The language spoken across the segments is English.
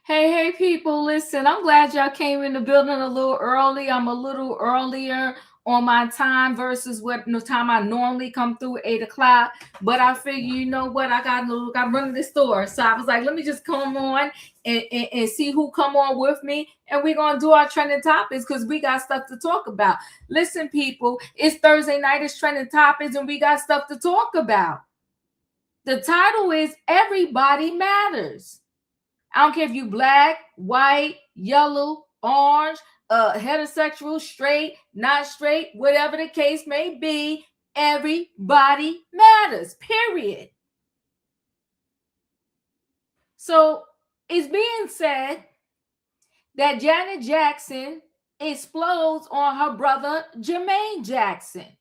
Hey, people, listen, I'm glad y'all came in the building a little early. I'm a little earlier on my time versus what the time I normally come through 8 o'clock. But I figure, you know what, I got running the store. So I was like, let me just come on and see who come on with me. And we're going to do our trending topics because we got stuff to talk about. Listen, people, it's Thursday night, it's trending topics, and we got stuff to talk about. The title is Everybody Matters. I don't care if you black, white, yellow, orange, heterosexual, straight, not straight, whatever the case may be, everybody matters, period. So it's being said that Janet Jackson explodes on her brother, Jermaine Jackson.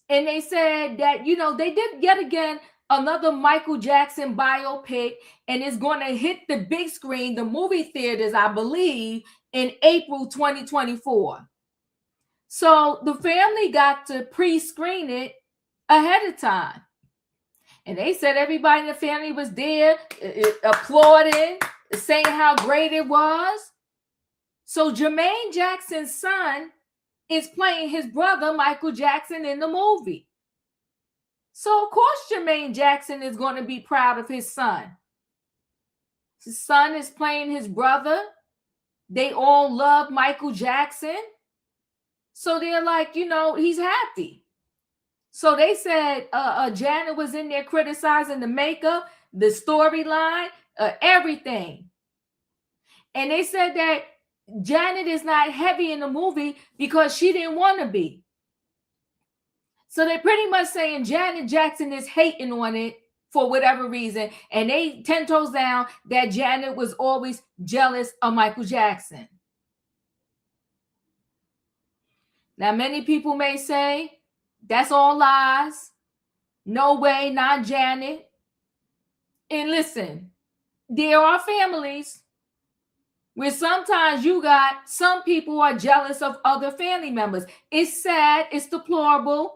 And they said that, you know, they did yet again another Michael Jackson biopic, and it's going to hit the big screen, the movie theaters, I believe, in April 2024. So the family got to pre-screen it ahead of time. And they said everybody in the family was there, applauding, saying how great it was. So Jermaine Jackson's son is playing his brother, Michael Jackson, in the movie. So, of course, Jermaine Jackson is going to be proud of his son. His son is playing his brother. They all love Michael Jackson. So they're like, you know, he's happy. So they said Janet was in there criticizing the makeup, the storyline, everything. And they said that Janet is not heavy in the movie because she didn't want to be. So they're pretty much saying Janet Jackson is hating on it for whatever reason. And they 10 toes down that Janet was always jealous of Michael Jackson. Now, many people may say that's all lies. No way, not Janet. And listen, there are families where sometimes you got some people are jealous of other family members. It's sad. It's deplorable.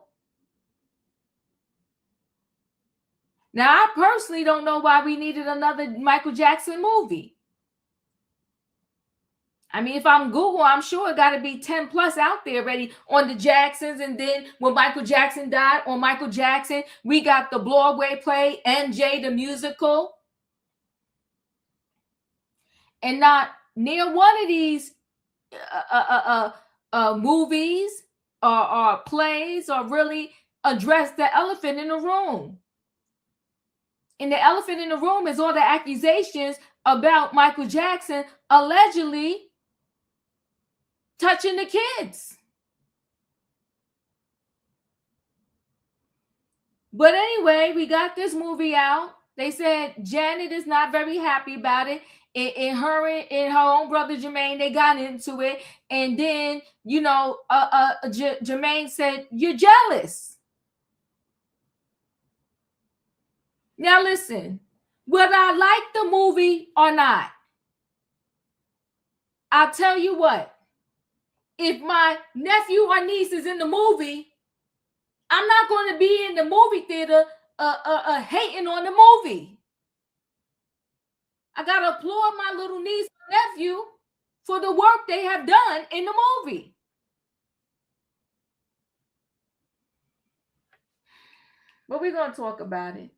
Now, I personally don't know why we needed another Michael Jackson movie. I mean, if I'm Google, I'm sure it got to be 10 plus out there already on the Jacksons. And then when Michael Jackson died, on Michael Jackson, we got the Broadway play, MJ the musical. And not near one of these movies or plays or really address the elephant in the room. And the elephant in the room is all the accusations about Michael Jackson allegedly touching the kids. But anyway, we got this movie out. They said Janet is not very happy about it. And her and her own brother Jermaine, they got into it. And then, you know, Jermaine said, "You're jealous." Now listen, whether I like the movie or not, I'll tell you what, if my nephew or niece is in the movie, I'm not going to be in the movie theater hating on the movie. I got to applaud my little niece and nephew for the work they have done in the movie. But we're going to talk about it.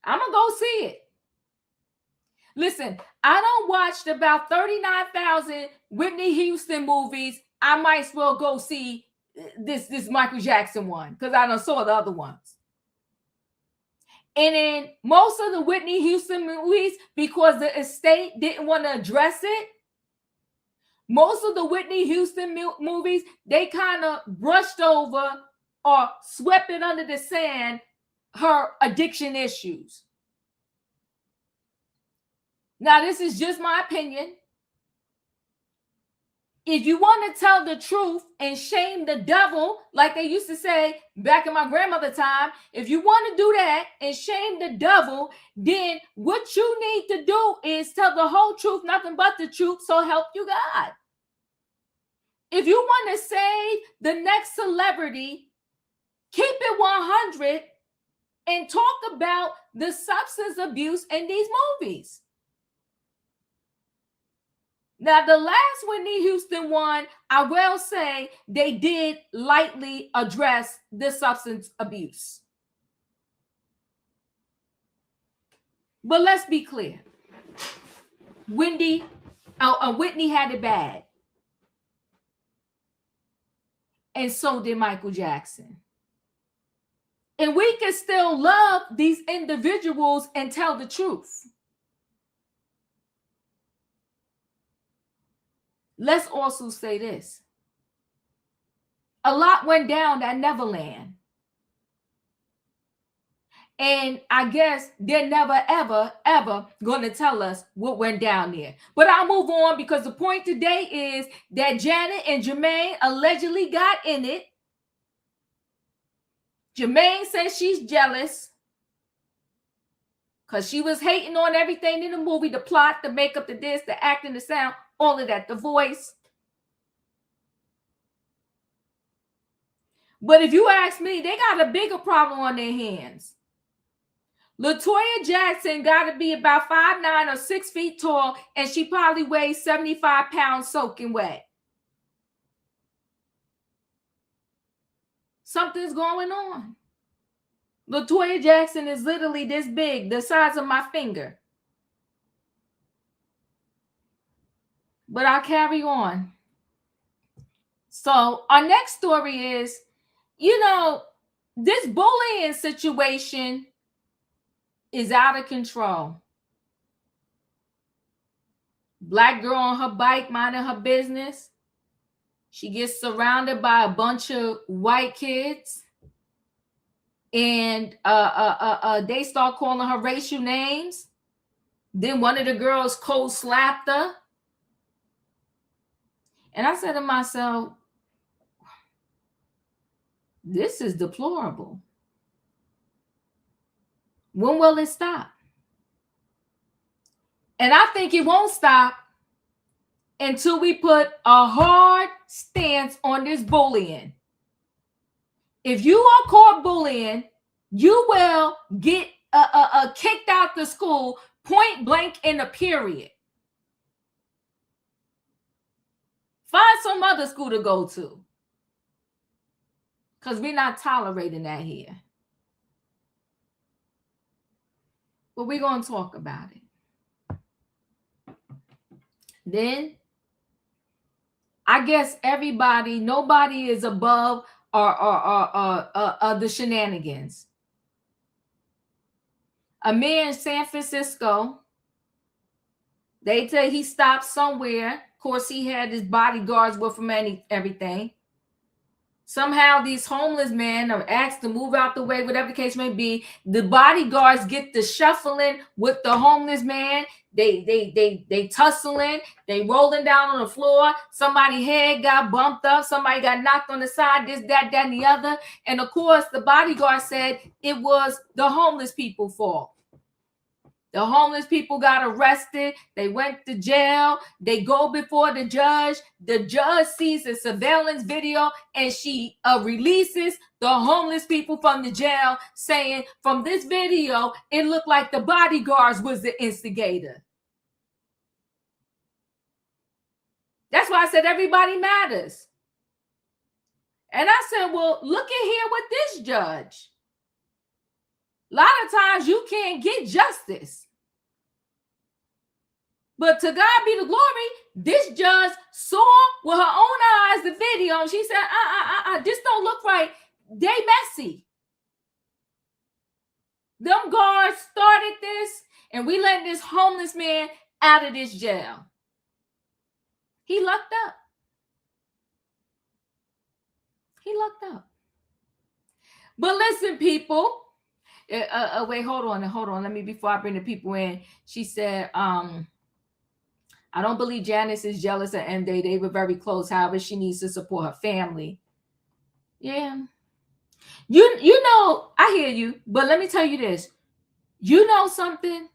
I'm going to go see it. Listen, I don't watch about 39,000 Whitney Houston movies. I might as well go see this Michael Jackson one because I done saw the other ones. And in most of the Whitney Houston movies, because the estate didn't want to address it, most of the Whitney Houston movies, they kind of brushed over or swept it under the sand her addiction issues. Now, this is just my opinion. If you want to tell the truth and shame the devil, like they used to say back in my grandmother's time, if you want to do that and shame the devil, then what you need to do is tell the whole truth, nothing but the truth, so help you God. If you want to save the next celebrity, keep it 100 and talk about the substance abuse in these movies. Now, the last Whitney Houston one, I will say they did lightly address the substance abuse. But let's be clear. Whitney had it bad. And so did Michael Jackson. And we can still love these individuals and tell the truth. Let's also say this. A lot went down at Neverland. And I guess they're never, ever, ever going to tell us what went down there. But I'll move on because the point today is that Janet and Jermaine allegedly got in it. Jermaine says she's jealous because she was hating on everything in the movie, the plot, the makeup, the this, the acting, the sound, all of that, the voice. But if you ask me, they got a bigger problem on their hands. LaToya Jackson got to be about 5'9" or 6 feet tall, and she probably weighs 75 pounds soaking wet. Something's going on. LaToya Jackson is literally this big, the size of my finger. But I'll carry on. So our next story is, this bullying situation is out of control. Black girl on her bike, minding her business. She gets surrounded by a bunch of white kids. And they start calling her racial names. Then one of the girls cold slapped her. And I said to myself, this is deplorable. When will it stop? And I think it won't stop until we put a hard stance on this bullying. If you are caught bullying, you will get kicked out the school, point blank in a period. Find some other school to go to. Because we're not tolerating that here. But we're going to talk about it. Then, I guess nobody is above the shenanigans. A man in San Francisco, they say he stopped somewhere. Of course, he had his bodyguards with him and everything. Somehow these homeless men are asked to move out the way, whatever the case may be. The bodyguards get to shuffling with the homeless man. They tussling. They rolling down on the floor. Somebody's head got bumped up. Somebody got knocked on the side, this, that, and the other. And of course, the bodyguard said it was the homeless people's fault. The homeless people got arrested. They went to jail. They go before the judge. The judge sees the surveillance video and she releases the homeless people from the jail, saying from this video, it looked like the bodyguards was the instigator. That's why I said everybody matters. And I said, well, look at here with this judge. A lot of times you can't get justice. But to God be the glory, this judge saw with her own eyes the video, and she said, this don't look right. They messy. Them guards started this, and we let this homeless man out of this jail. He lucked up. He lucked up. But listen, people, Wait, hold on. Let me, before I bring the people in. She said, I don't believe Janice is jealous of MJ. They were very close. However, she needs to support her family. Yeah. You know, I hear you, but let me tell you this. You know something?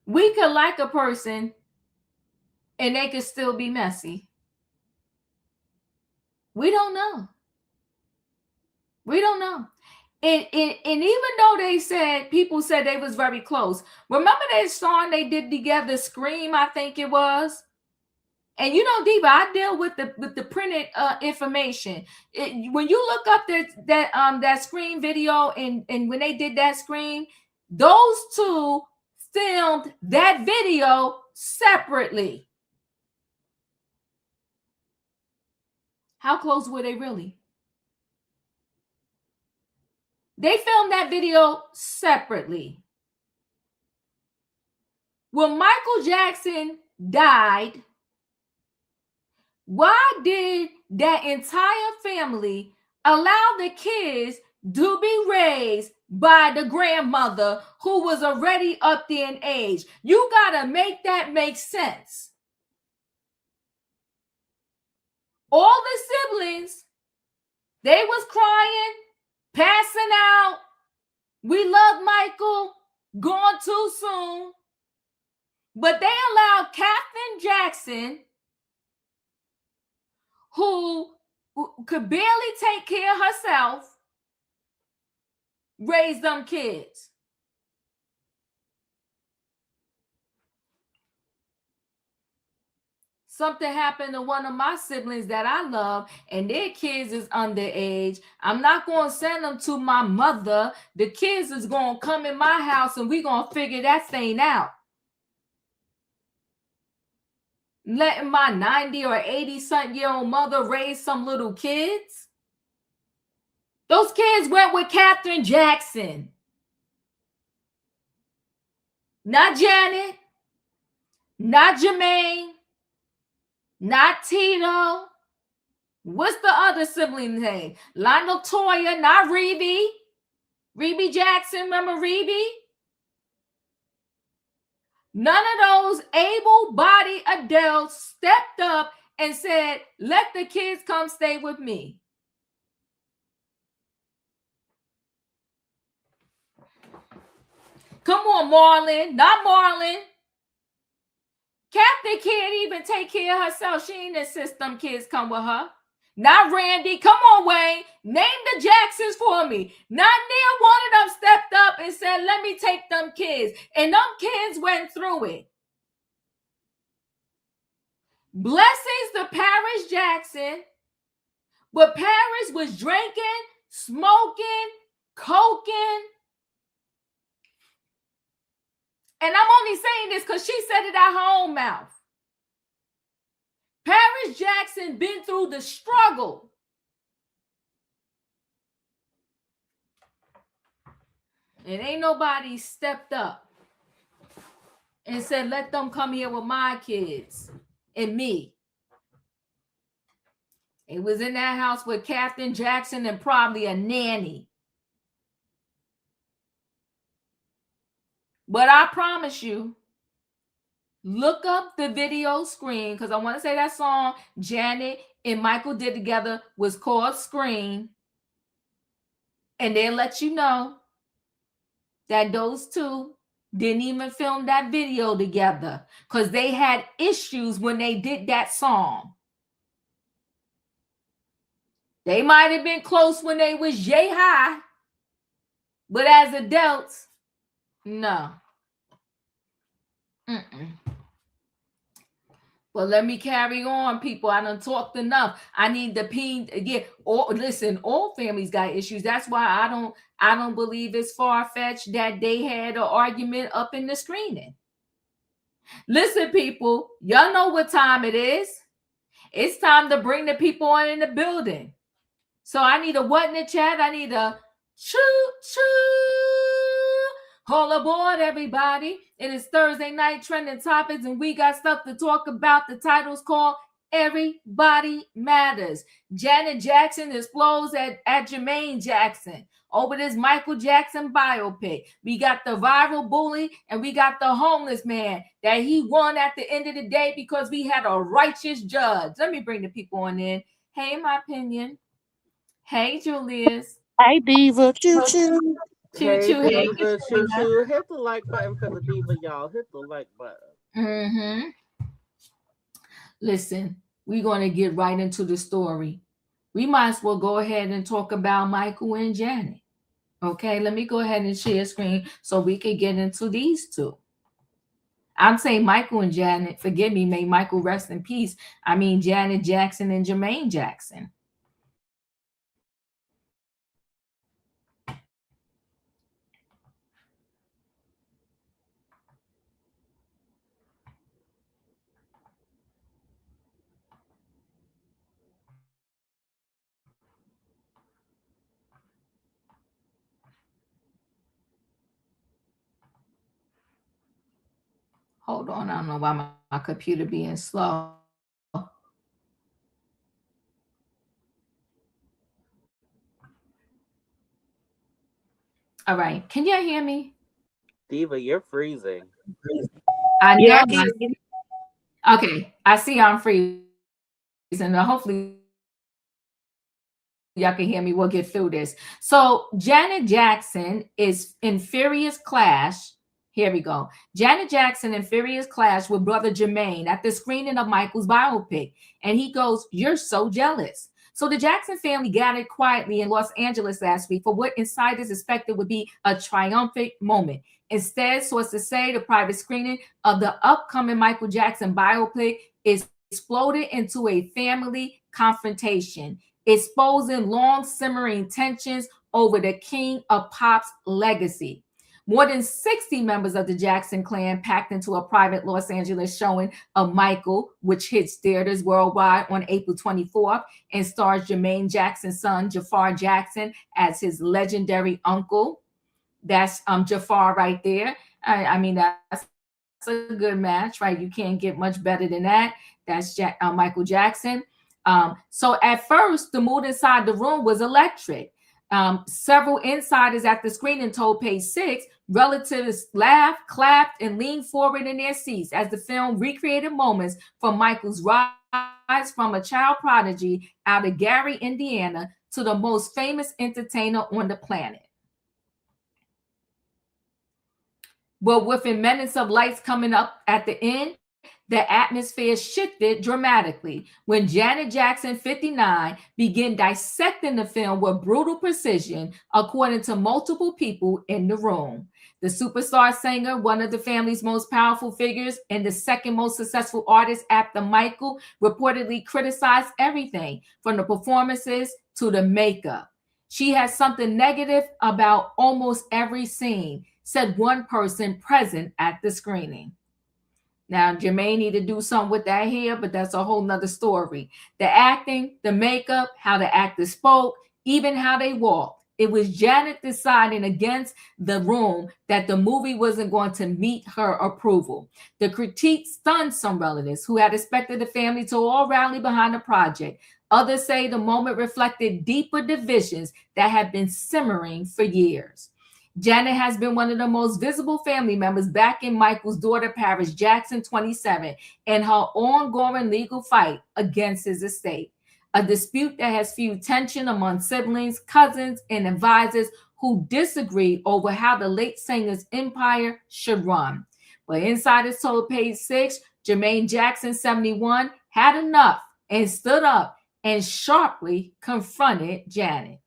We could like a person and they could still be messy. We don't know. We don't know. And even though people said they was very close. Remember that song they did together, Scream, I think it was? And you know, Diva, I deal with the printed information. When you look up that Scream video and when they did that Scream, those two filmed that video separately. How close were they really? They filmed that video separately. When Michael Jackson died, why did that entire family allow the kids to be raised by the grandmother who was already up there in age? You gotta make that make sense. All the siblings, they was crying, passing out. We love Michael, gone too soon. But they allowed Katherine Jackson, who could barely take care of herself, raise them kids. Something happened to one of my siblings that I love, and their kids is underage. I'm not going to send them to my mother. The kids is going to come in my house, and we're going to figure that thing out. Letting my 90 or 80-something-year-old mother raise some little kids? Those kids went with Katherine Jackson. Not Janet. Not Jermaine. Not Tito. What's the other sibling name? Lionel Toya, not Rebe. Rebe Jackson, remember Rebe? None of those able-bodied adults stepped up and said, let the kids come stay with me. Come on, Marlon. Not Marlon. Kathy can't even take care of herself. She ain't insist them kids come with her. Not Randy. Come on, Wayne. Name the Jacksons for me. Not near one of them stepped up and said, let me take them kids. And them kids went through it. Blessings to Paris Jackson. But Paris was drinking, smoking, coking. And I'm only saying this because she said it out her own mouth. Paris Jackson been through the struggle. And ain't nobody stepped up and said, let them come here with my kids and me. It was in that house with Katherine Jackson and probably a nanny. But I promise you, look up the video Scream, because I want to say that song Janet and Michael did together was called Scream. And they'll let you know that those two didn't even film that video together because they had issues when they did that song. They might have been close when they was yay high, but as adults, no. Well, let me carry on, people. I done talked enough. I need the peen again. Listen, all families got issues. That's why I don't believe it's far-fetched that they had an argument up in the screening. Listen, people, y'all know what time it is. It's time to bring the people on in the building. So I need a what in the chat? I need a choo-choo. All aboard, everybody. It is Thursday night trending topics, and we got stuff to talk about. The title's called Everybody matters. Janet Jackson explodes at Jermaine Jackson over this Michael Jackson biopic. We got the viral bully and we got the homeless man that he won at the end of the day because we had a righteous judge. Let me bring the people on in. Hey, my opinion. Hey, Julius. Hi, Diva. Choo choo. Choo Hey, choo. Hey, Diva, choo Katrina. choo. Hit the like button for the Diva, y'all. Hit the like button. Mm-hmm. Listen, we're going to get right into the story. We might as well go ahead and talk about Michael and Janet. Okay, let me go ahead and share screen so we can get into these two. I'm saying Michael and Janet, forgive me, may Michael rest in peace. I mean Janet Jackson and Jermaine Jackson. Hold on, I don't know why my computer being slow. All right, can y'all hear me? Diva, you're freezing. I Yeah, know. I can hear you. Okay, I see I'm freezing. Hopefully y'all can hear me. We'll get through this. So Janet Jackson is in furious clash. Here we go. Janet Jackson in furious clash with brother Jermaine at the screening of Michael's biopic. And he goes, "You're so jealous." So the Jackson family gathered quietly in Los Angeles last week for what insiders expected would be a triumphant moment. Instead, sources say the private screening of the upcoming Michael Jackson biopic is exploded into a family confrontation, exposing long simmering tensions over the king of pop's legacy. More than 60 members of the Jackson clan packed into a private Los Angeles showing of Michael, which hits theaters worldwide on April 24th and stars Jermaine Jackson's son, Jafar Jackson, as his legendary uncle. That's Jafar right there. I mean, that's a good match, right? You can't get much better than that. That's Michael Jackson. So at first, the mood inside the room was electric. Several insiders at the screening told Page Six relatives laughed, clapped, and leaned forward in their seats as the film recreated moments from Michael's rise from a child prodigy out of Gary, Indiana, to the most famous entertainer on the planet. But with immense of lights coming up at the end, the atmosphere shifted dramatically when Janet Jackson, 59, began dissecting the film with brutal precision, according to multiple people in the room. The superstar singer, one of the family's most powerful figures and the second most successful artist after Michael, reportedly criticized everything from the performances to the makeup. She has something negative about almost every scene, said one person present at the screening. Now, Jermaine need to do something with that hair, but that's a whole nother story. The acting, the makeup, how the actors spoke, even how they walked. It was Janet deciding against the room that the movie wasn't going to meet her approval. The critique stunned some relatives who had expected the family to all rally behind the project. Others say the moment reflected deeper divisions that had been simmering for years. Janet has been one of the most visible family members back in Michael's daughter, Paris Jackson, 27, in her ongoing legal fight against his estate, a dispute that has fueled tension among siblings, cousins, and advisors who disagree over how the late singer's empire should run. But insiders told Page Six, Jermaine Jackson, 71, had enough and stood up and sharply confronted Janet.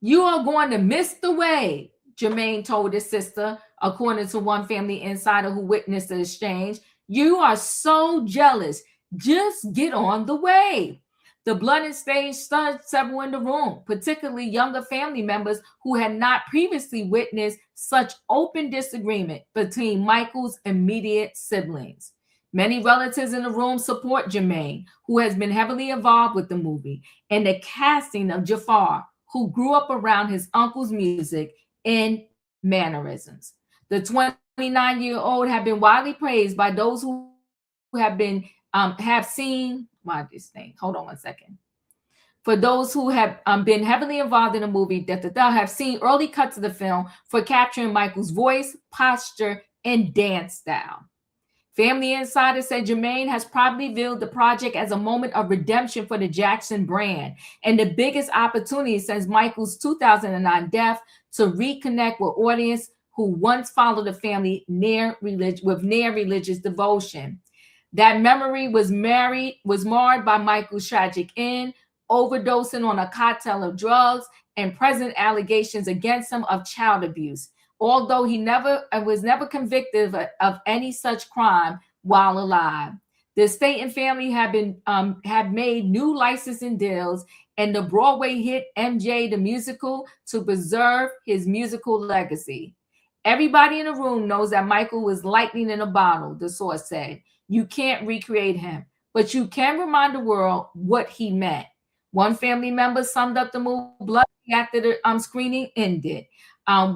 "You are going to miss the way," Jermaine told his sister, according to one family insider who witnessed the exchange. "You are so jealous. Just get on the way." The blood and stage stunned several in the room, particularly younger family members who had not previously witnessed such open disagreement between Michael's immediate siblings. Many relatives in the room support Jermaine, who has been heavily involved with the movie, and the casting of Jafar, who grew up around his uncle's music and mannerisms. The 29-year-old had been widely praised by those who have been have seen, why this thing? Hold on one second. For those who have been heavily involved in the movie, have seen early cuts of the film for capturing Michael's voice, posture, and dance style. Family Insider said Jermaine has probably viewed the project as a moment of redemption for the Jackson brand and the biggest opportunity since Michael's 2009 death to reconnect with audience who once followed the family with near religious devotion. That memory was marred by Michael's tragic end, overdosing on a cocktail of drugs and present allegations against him of child abuse, although he was never convicted of any such crime while alive. The estate and family have made new licensing deals and the Broadway hit MJ the Musical to preserve his musical legacy. Everybody in the room knows that Michael was lightning in a bottle, the source said. You can't recreate him, but you can remind the world what he meant. One family member summed up the movie bloody after the screening ended.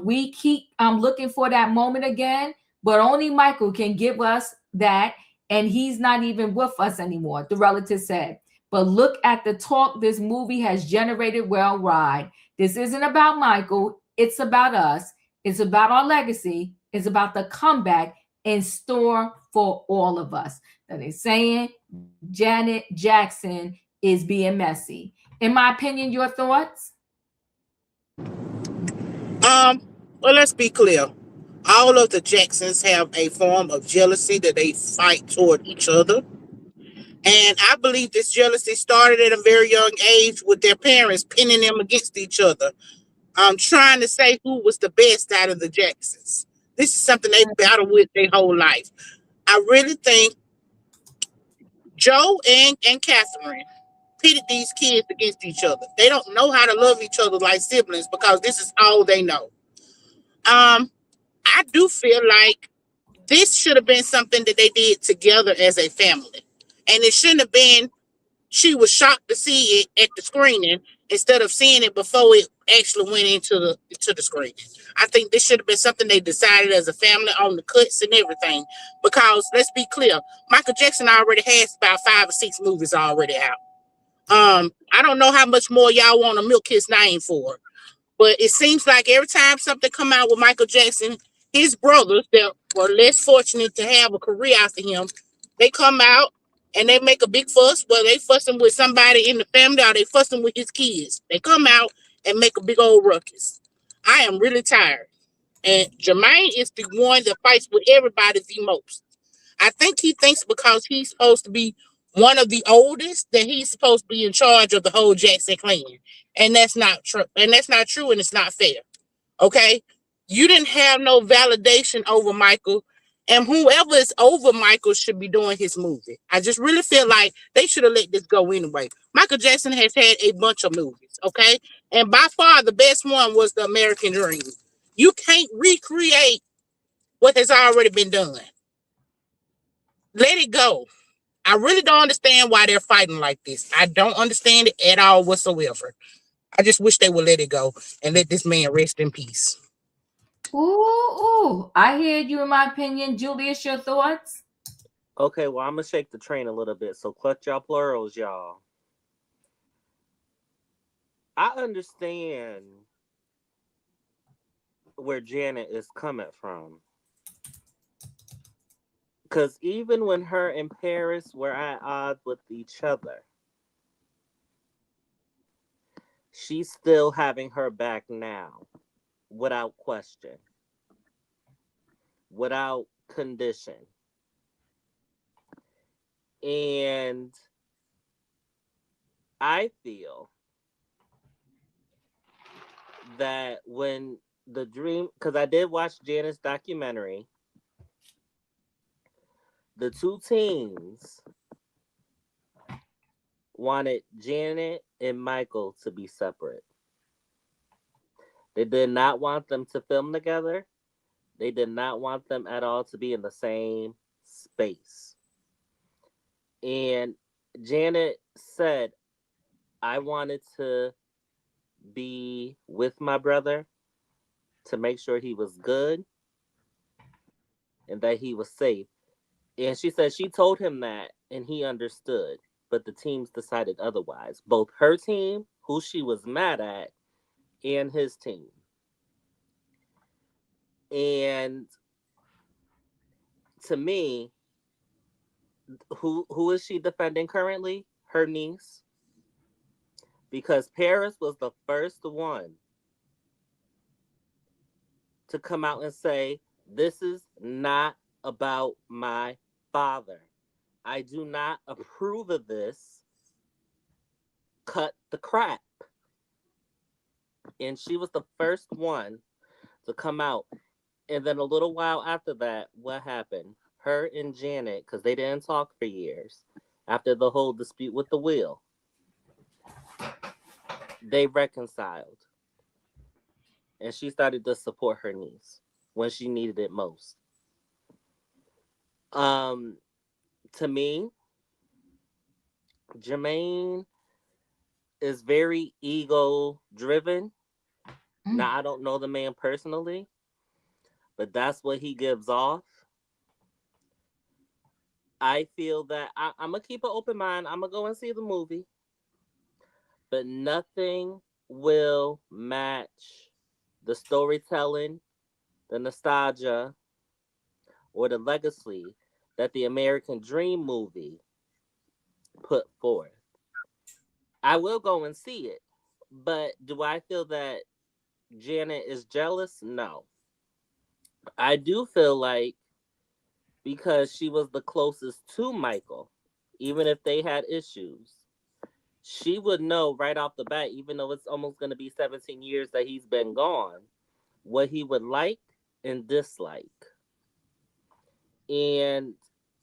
We keep looking for that moment again, but only Michael can give us that, and he's not even with us anymore, the relative said. But look at the talk this movie has generated worldwide. This isn't about Michael, it's about us. It's about our legacy. It's about the comeback in store for all of us. That is saying Janet Jackson is being messy. In my opinion, your thoughts? Well, let's be clear. All of the Jacksons have a form of jealousy that they fight toward each other. And I believe this jealousy started at a very young age with their parents pinning them against each other. Trying to say who was the best out of the Jacksons. This is something they battle with their whole life. I really think Joe and Catherine pitted these kids against each other. They don't know how to love each other like siblings because this is all they know. I do feel like this should have been something that they did together as a family. And it shouldn't have been, she was shocked to see it at the screening instead of seeing it before it actually went into the screening. I think this should have been something they decided as a family on the cuts and everything. Because let's be clear, Michael Jackson already has about 5 or 6 movies already out. I don't know how much more y'all want to milk his name for, but it seems like every time something come out with Michael Jackson, his brothers that were less fortunate to have a career after him, they come out and they make a big fuss. Well, they fussing with somebody in the family or they fussing with his kids. They come out and make a big old ruckus. I am really tired. And Jermaine is the one that fights with everybody the most. I think he thinks because he's supposed to be one of the oldest that he's supposed to be in charge of the whole Jackson clan. And that's not true. And that's not true and it's not fair. Okay? You didn't have no validation over Michael. And whoever is over Michael should be doing his movie. I just really feel like they should have let this go anyway. Michael Jackson has had a bunch of movies, okay? And by far the best one was The American Dream. You can't recreate what has already been done. Let it go. I really don't understand why they're fighting like this. I don't understand it at all whatsoever. I just wish they would let it go and let this man rest in peace. Ooh, I hear you. In my opinion, Julius, your thoughts? Okay, well, I'm going to shake the train a little bit. So clutch y'all plurals, y'all. I understand where Janet is coming from. Because even when her and Paris were at odds with each other, she's still having her back now, without question, without condition. And I feel that when the dream, because I did watch Janet's documentary, the two teams wanted Janet and Michael to be separate. They did not want them to film together. They did not want them at all to be in the same space. And Janet said, I wanted to be with my brother to make sure he was good and that he was safe. And she said she told him that and he understood, but the teams decided otherwise. Both her team, who she was mad at, and his team. And to me, who is she defending currently? Her niece. Because Paris was the first one to come out and say, this is not about my father. I do not approve of this. Cut the crap. And she was the first one to come out. And then a little while after that, what happened? Her and Janet, because they didn't talk for years, after the whole dispute with the will, they reconciled. And she started to support her niece when she needed it most. Um, to me, Jermaine is very ego driven. Now, I don't know the man personally, but that's what he gives off. I feel that I'm going to keep an open mind. I'm going to go and see the movie, but nothing will match the storytelling, the nostalgia, or the legacy that the American Dream movie put forth. I will go and see it, but do I feel that Janet is jealous? No. I do feel like because she was the closest to Michael, even if they had issues, she would know right off the bat, even though it's almost going to be 17 years that he's been gone, what he would like and dislike. And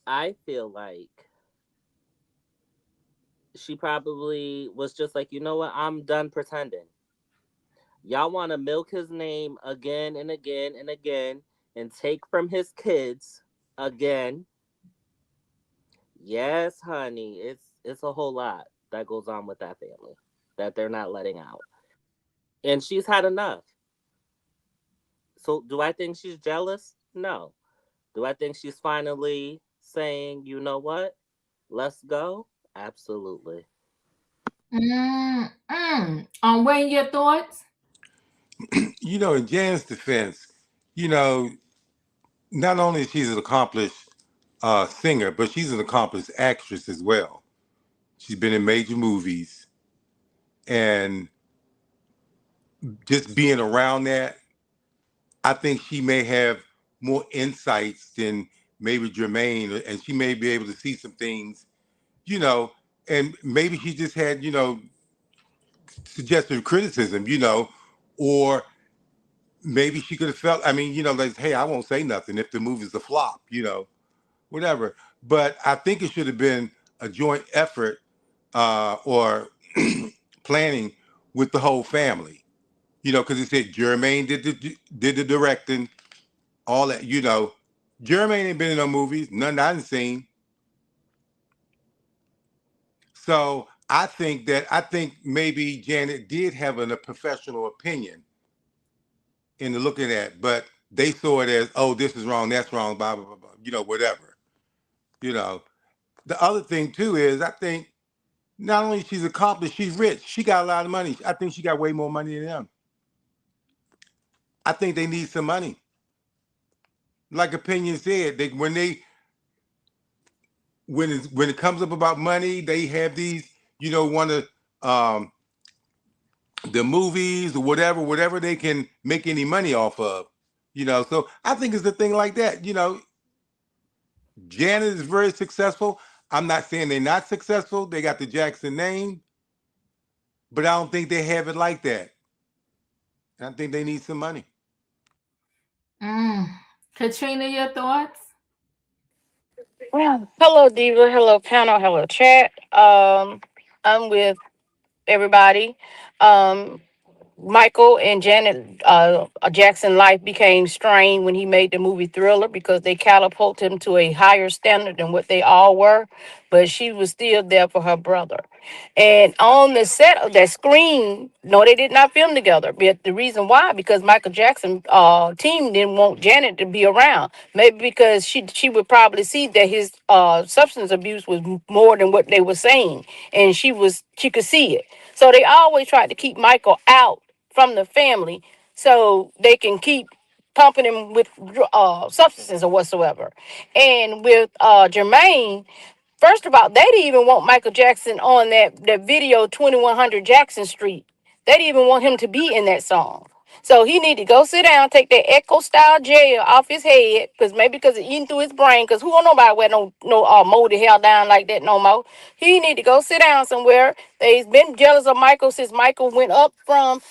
I feel like she probably was just like, you know what, I'm done pretending. Y'all want to milk his name again and again and again and take from his kids again. Yes, honey, it's a whole lot that goes on with that family that they're not letting out. And she's had enough. So do I think she's jealous? No. Do I think she's finally saying, you know what? Let's go? Absolutely. Wayne, your thoughts? In Jan's defense, you know, not only is she an accomplished singer, but she's an accomplished actress as well. She's been in major movies, and just being around that, I think she may have more insights than maybe Jermaine, and she may be able to see some things, you know, and maybe she just had, suggestive criticism, or maybe she could have felt, I mean, like, hey, I won't say nothing if the movie's a flop, whatever. But I think it should have been a joint effort or planning with the whole family, because it said Jermaine did the directing, all that, Jermaine ain't been in no movies, none I didn't seen. So I think maybe Janet did have a professional opinion in the looking at, but they saw it as, oh, this is wrong, that's wrong, blah blah blah, blah, whatever. You know, the other thing too is I think not only she's accomplished, she's rich. She got a lot of money. I think she got way more money than them. I think they need some money. Like Opinion said, when it comes up about money, they have these, one of the movies or whatever they can make any money off of. So I think it's a thing like that. Janet is very successful. I'm not saying they're not successful. They got the Jackson name, but I don't think they have it like that. I think they need some money. Katrina, your thoughts? Well, hello, Diva. Hello, panel. Hello, chat. I'm with everybody. Um, Michael and Janet Jackson life became strained when he made the movie Thriller because they catapulted him to a higher standard than what they all were. But she was still there for her brother. And on the set of that screen, no, they did not film together. But the reason why, because Michael Jackson team didn't want Janet to be around. Maybe because she would probably see that his substance abuse was more than what they were saying, and she could see it. So they always tried to keep Michael out from the family so they can keep pumping him with substances or whatsoever. And with Jermaine, first of all, they didn't even want Michael Jackson on that video 2100 Jackson Street. They didn't even want him to be in that song. So he need to go sit down, take that Echo style gel off his head, because it eating through his brain. Because who don't nobody wear no moldy hair down like that no more. He need to go sit down somewhere. They've been jealous of Michael since Michael went up from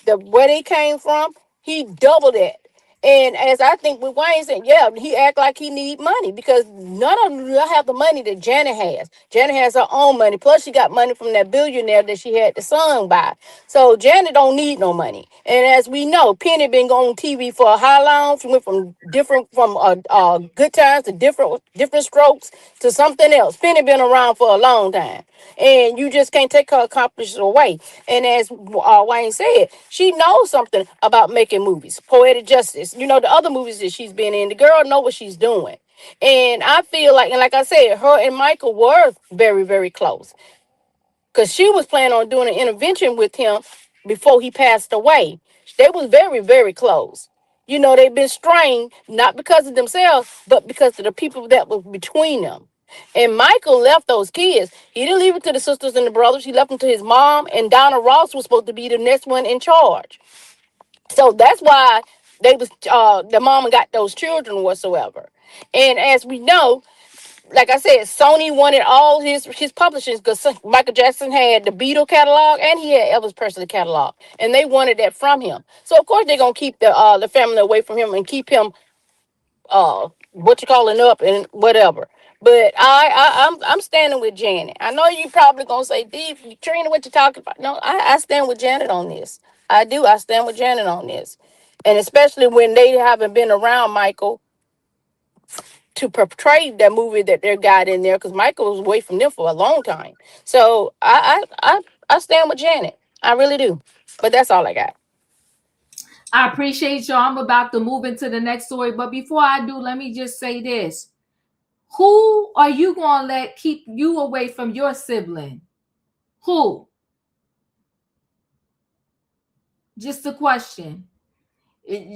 where they came from. He doubled it. And as I think with Wayne said, yeah, he act like he need money because none of them have the money that Janet has. Janet has her own money. Plus, she got money from that billionaire that she had the son by. So Janet don't need no money. And as we know, Penny been on TV for how long? She went from good times to different strokes to something else. Penny been around for a long time. And you just can't take her accomplishments away. And as Wayne said, she knows something about making movies. Poetic Justice, the other movies that she's been in, the girl know what she's doing. And I feel like, and like I said, her and Michael were very, very close. Because she was planning on doing an intervention with him before he passed away. They was very, very close. They've been strained, not because of themselves, but because of the people that was between them. And Michael left those kids. He didn't leave it to the sisters and the brothers. He left them to his mom, and Donna Ross was supposed to be the next one in charge. So that's why the mama got those children whatsoever. And as we know, like I said, Sony wanted all his publishings because Michael Jackson had the Beatle catalog and he had Elvis Presley catalog, and they wanted that from him. So of course they're gonna keep the family away from him and keep him up and whatever. But I'm standing with Janet. I know you probably gonna say, "Dee, Trina, what you talking about?" No, I stand with Janet on this. I do. I stand with Janet on this, and especially when they haven't been around Michael to portray that movie that they got in there, because Michael was away from them for a long time. So I stand with Janet. I really do. But that's all I got. I appreciate y'all. I'm about to move into the next story. But before I do, let me just say this. Who are you going to let keep you away from your sibling? Who? Just a question.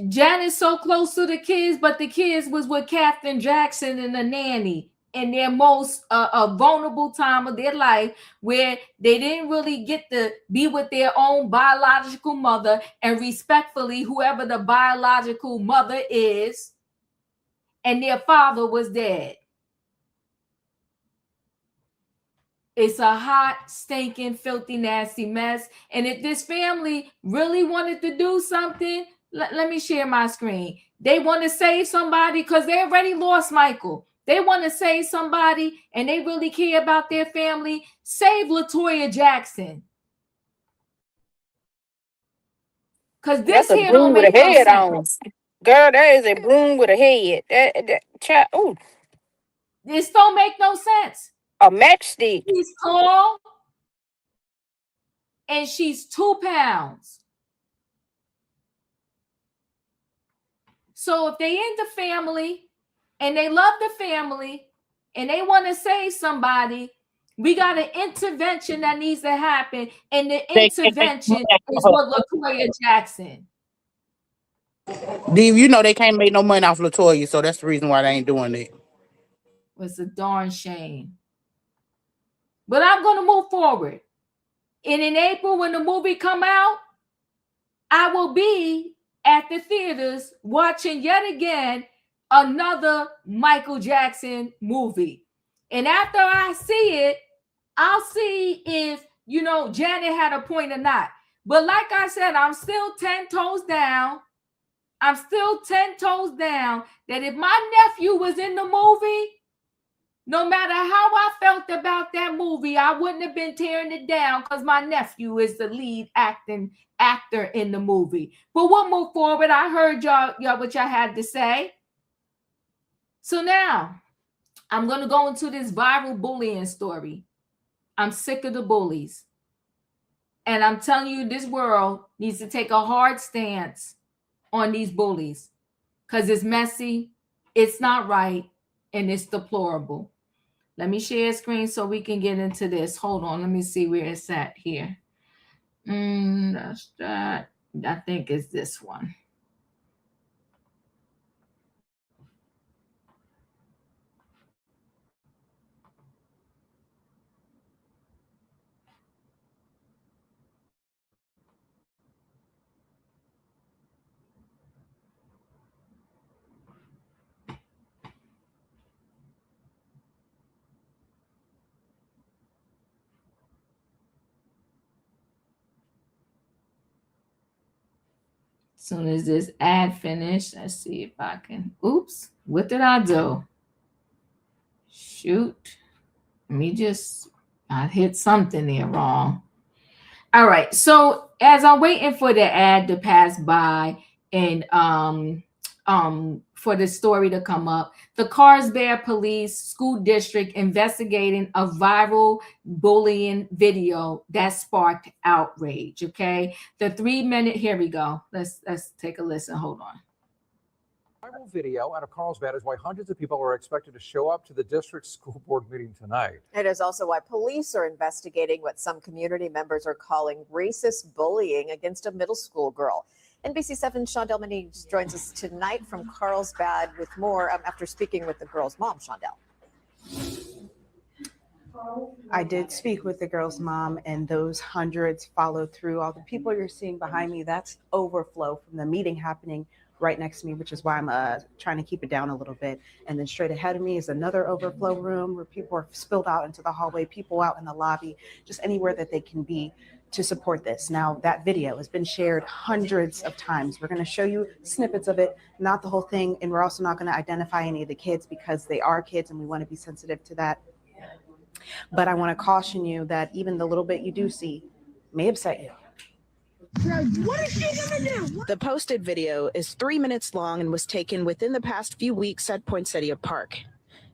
Janet's so close to the kids, but the kids was with Catherine Jackson and the nanny in their most vulnerable time of their life, where they didn't really get to be with their own biological mother, and respectfully, whoever the biological mother is, and their father was dead. It's a hot, stinking, filthy, nasty mess. And if this family really wanted to do something, let me share my screen. They want to save somebody because they already lost Michael. They want to save somebody and they really care about their family. Save LaToya Jackson. Because this That's a here broom don't with make a head no on. sense. Girl, that is a broom with a head. That child, ooh, This don't make no sense. a matchstick. She's tall and she's 2 pounds. So if they in the family and they love the family and they want to save somebody, we got an intervention that needs to happen. And the intervention is with LaToya Jackson. Dee, they can't make no money off LaToya, so that's the reason why they ain't doing it. It's a darn shame. But I'm going to move forward. And in April, when the movie come out, I will be at the theaters watching yet again another Michael Jackson movie. And after I see it, I'll see if, Janet had a point or not. But like I said, I'm still 10 toes down. I'm still 10 toes down that if my nephew was in the movie, No matter how I felt about that movie, I wouldn't have been tearing it down because my nephew is the lead actor in the movie. But we'll move forward. I heard y'all what y'all had to say. So now I'm going to go into this viral bullying story. I'm sick of the bullies. And I'm telling you, this world needs to take a hard stance on these bullies because it's messy, it's not right, and it's deplorable. Let me share a screen so we can get into this. Hold on, let me see where it's at here. That's that. I think it's this one. As soon as this ad finished, let's see if I can. Oops, what did I do? Shoot. I hit something there wrong. All right. So as I'm waiting for the ad to pass by and for the story to come up, the Carlsbad Police School District investigating a viral bullying video that sparked outrage. Okay. The 3-minute, here we go. Let's take a listen. Hold on. Viral video out of Carlsbad is why hundreds of people are expected to show up to the district school board meeting tonight. It is also why police are investigating what some community members are calling racist bullying against a middle school girl. NBC7's Shondell Manise joins us tonight from Carlsbad with more after speaking with the girl's mom. Shondell. I did speak with the girl's mom, and those hundreds followed through. All the people you're seeing behind me, that's overflow from the meeting happening right next to me, which is why I'm trying to keep it down a little bit. And then straight ahead of me is another overflow room where people are spilled out into the hallway, people out in the lobby, just anywhere that they can be to support this. Now, that video has been shared hundreds of times. We're going to show you snippets of it, not the whole thing. And we're also not going to identify any of the kids because they are kids and we want to be sensitive to that. But I want to caution you that even the little bit you do see may upset you. What is she gonna do? The posted video is 3 minutes long and was taken within the past few weeks at Poinsettia Park.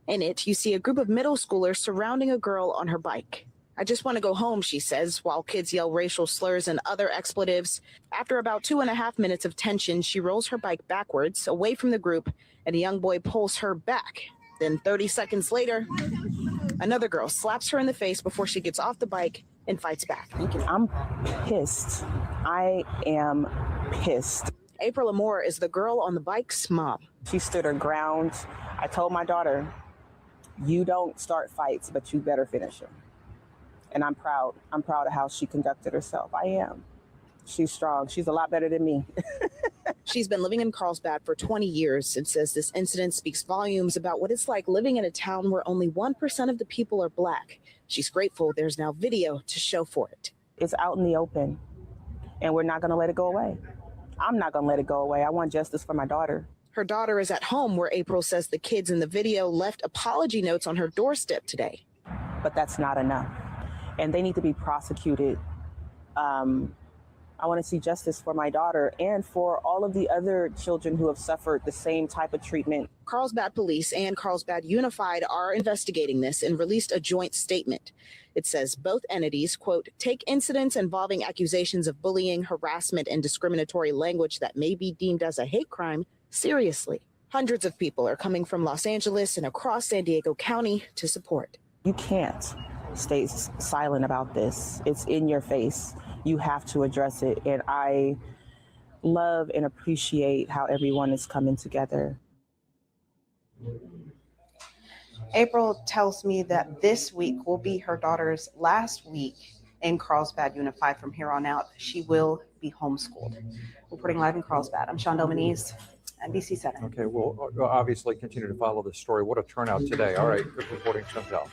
In it, you see a group of middle schoolers surrounding a girl on her bike. I just want to go home, she says, while kids yell racial slurs and other expletives. After about 2.5 minutes of tension, she rolls her bike backwards, away from the group, and a young boy pulls her back. Then 30 seconds later, another girl slaps her in the face before she gets off the bike and fights back. I'm pissed. I am pissed. April Amore is the girl on the bike's mom. She stood her ground. I told my daughter, you don't start fights, but you better finish them. And I'm proud. I'm proud of how she conducted herself. I am. She's strong. She's a lot better than me. She's been living in Carlsbad for 20 years and says this incident speaks volumes about what it's like living in a town where only 1% of the people are Black. She's grateful there's now video to show for it. It's out in the open, and we're not going to let it go away. I'm not going to let it go away. I want justice for my daughter. Her daughter is at home, where April says the kids in the video left apology notes on her doorstep today. But that's not enough, and they need to be prosecuted. I want to see justice for my daughter and for all of the other children who have suffered the same type of treatment. Carlsbad Police and Carlsbad Unified are investigating this and released a joint statement. It says both entities, quote, take incidents involving accusations of bullying, harassment, and discriminatory language that may be deemed as a hate crime seriously. Hundreds of people are coming from Los Angeles and across San Diego County to support. You can't stay silent about this. It's in your face. You have to address it. And I love and appreciate how everyone is coming together. April tells me that this week will be her daughter's last week in Carlsbad Unified. From here on out, she will be homeschooled. Reporting live in Carlsbad, I'm Shondell Manise, NBC7. Okay, we'll obviously continue to follow this story. What a turnout today. All right, good reporting, Shondell.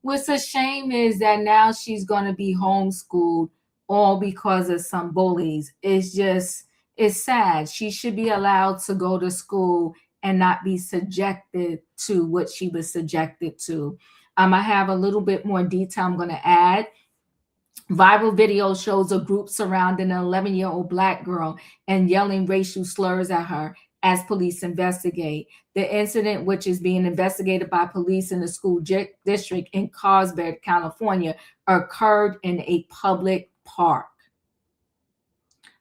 What's a shame is that now she's going to be homeschooled all because of some bullies. It's sad. She should be allowed to go to school and not be subjected to what she was subjected to. I have a little bit more detail I'm going to add. Viral video shows a group surrounding an 11-year-old Black girl and yelling racial slurs at her as police investigate. The incident, which is being investigated by police in the school district in Carlsbad, California, occurred in a public park.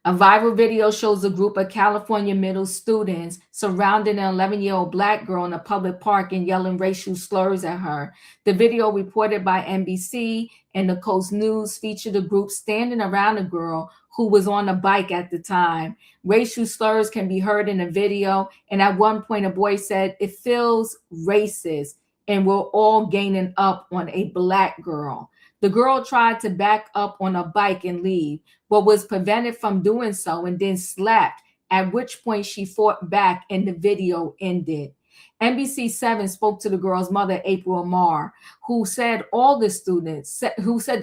A viral video shows a group of California middle students surrounding an 11-year-old Black girl in a public park and yelling racial slurs at her. The video, reported by NBC and the Coast News, featured a group standing around a girl who was on a bike at the time. Racial slurs can be heard in the video, and at one point a boy said, "It feels racist, and we're all gaining up on a Black girl." The girl tried to back up on a bike and leave, but was prevented from doing so and then slapped, at which point she fought back and the video ended. NBC7 spoke to the girl's mother, April Amar, who said the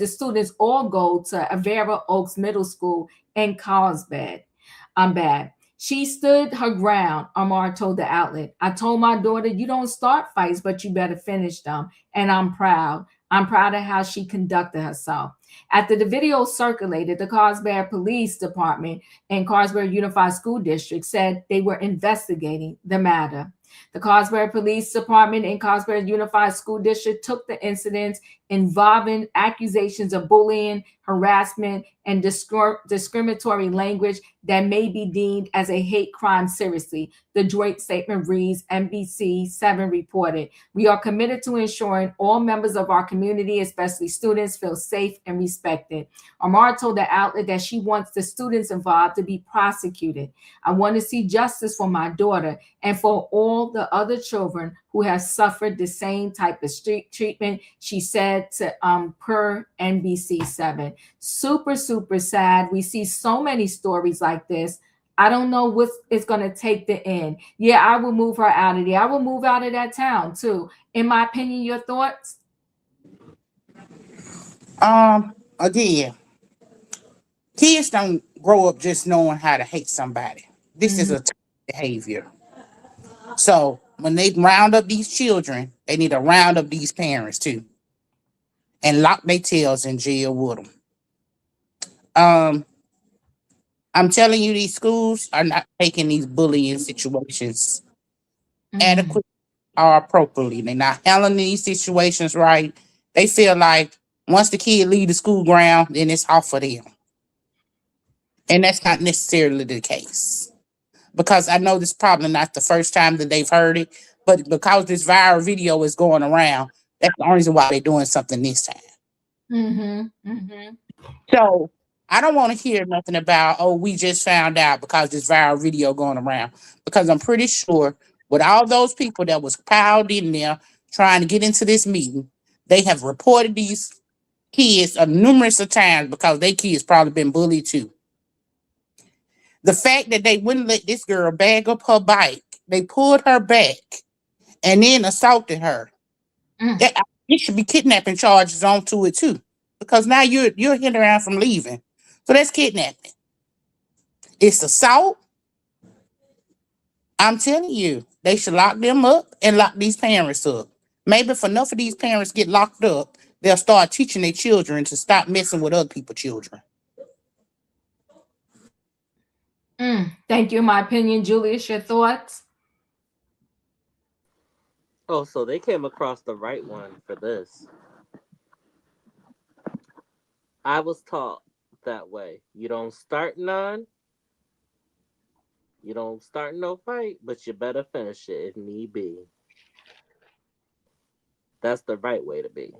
students all go to Avera Oaks Middle School in Carlsbad. Bad. She stood her ground, Amar told the outlet. "I told my daughter, you don't start fights, but you better finish them. And I'm proud. I'm proud of how she conducted herself." After the video circulated, the Carlsbad Police Department and Carlsbad Unified School District said they were investigating the matter. The Carlsbad Police Department and Carlsbad Unified School District took the incidents involving accusations of bullying, harassment, and discriminatory language that may be deemed as a hate crime seriously. The joint statement reads, NBC7 reported, "We are committed to ensuring all members of our community, especially students, feel safe and respected." Amar told the outlet that she wants the students involved to be prosecuted. "I want to see justice for my daughter and for all the other children who have suffered the same type of street treatment," she said to per NBC7. Super, super sad. We see so many stories like this. I don't know what it's going to take to end. Yeah, I will move her out of there. I will move out of that town too. In my opinion, your thoughts? Again, kids don't grow up just knowing how to hate somebody. This is a behavior. So when they round up these children, they need to round up these parents too, and lock their tails in jail with them. I'm telling you, these schools are not taking these bullying situations adequately or appropriately. They're not handling these situations right. They feel like once the kid leave the school ground, then it's off for them. And that's not necessarily the case. Because I know this is probably not the first time that they've heard it, but because this viral video is going around, that's the only reason why they're doing something this time. So I don't want to hear nothing about, oh, we just found out because this viral video going around. Because I'm pretty sure with all those people that was piled in there trying to get into this meeting, they have reported these kids numerous of times because they kids probably been bullied too. The fact that they wouldn't let this girl bag up her bike, they pulled her back and then assaulted her. It should be kidnapping charges onto it too, because now you're hindering her from leaving. So that's kidnapping. It's assault. I'm telling you, they should lock them up and lock these parents up. Maybe if enough of these parents get locked up, they'll start teaching their children to stop messing with other people's children. Thank you. My opinion, Julius, your thoughts? Oh, so they came across the right one for this. I was taught that way. You don't start none. You don't start no fight, but you better finish it if need be. That's the right way to be.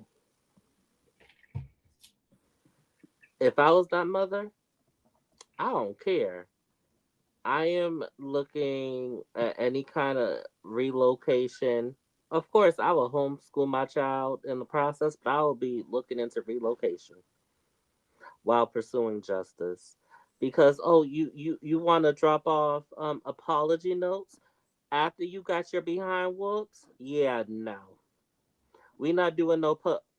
If I was that mother, I don't care. I am looking at any kind of relocation. Of course, I will homeschool my child in the process, but I will be looking into relocation while pursuing justice. Because you want to drop off apology notes after you got your behind whooped? Yeah, no. We not doing no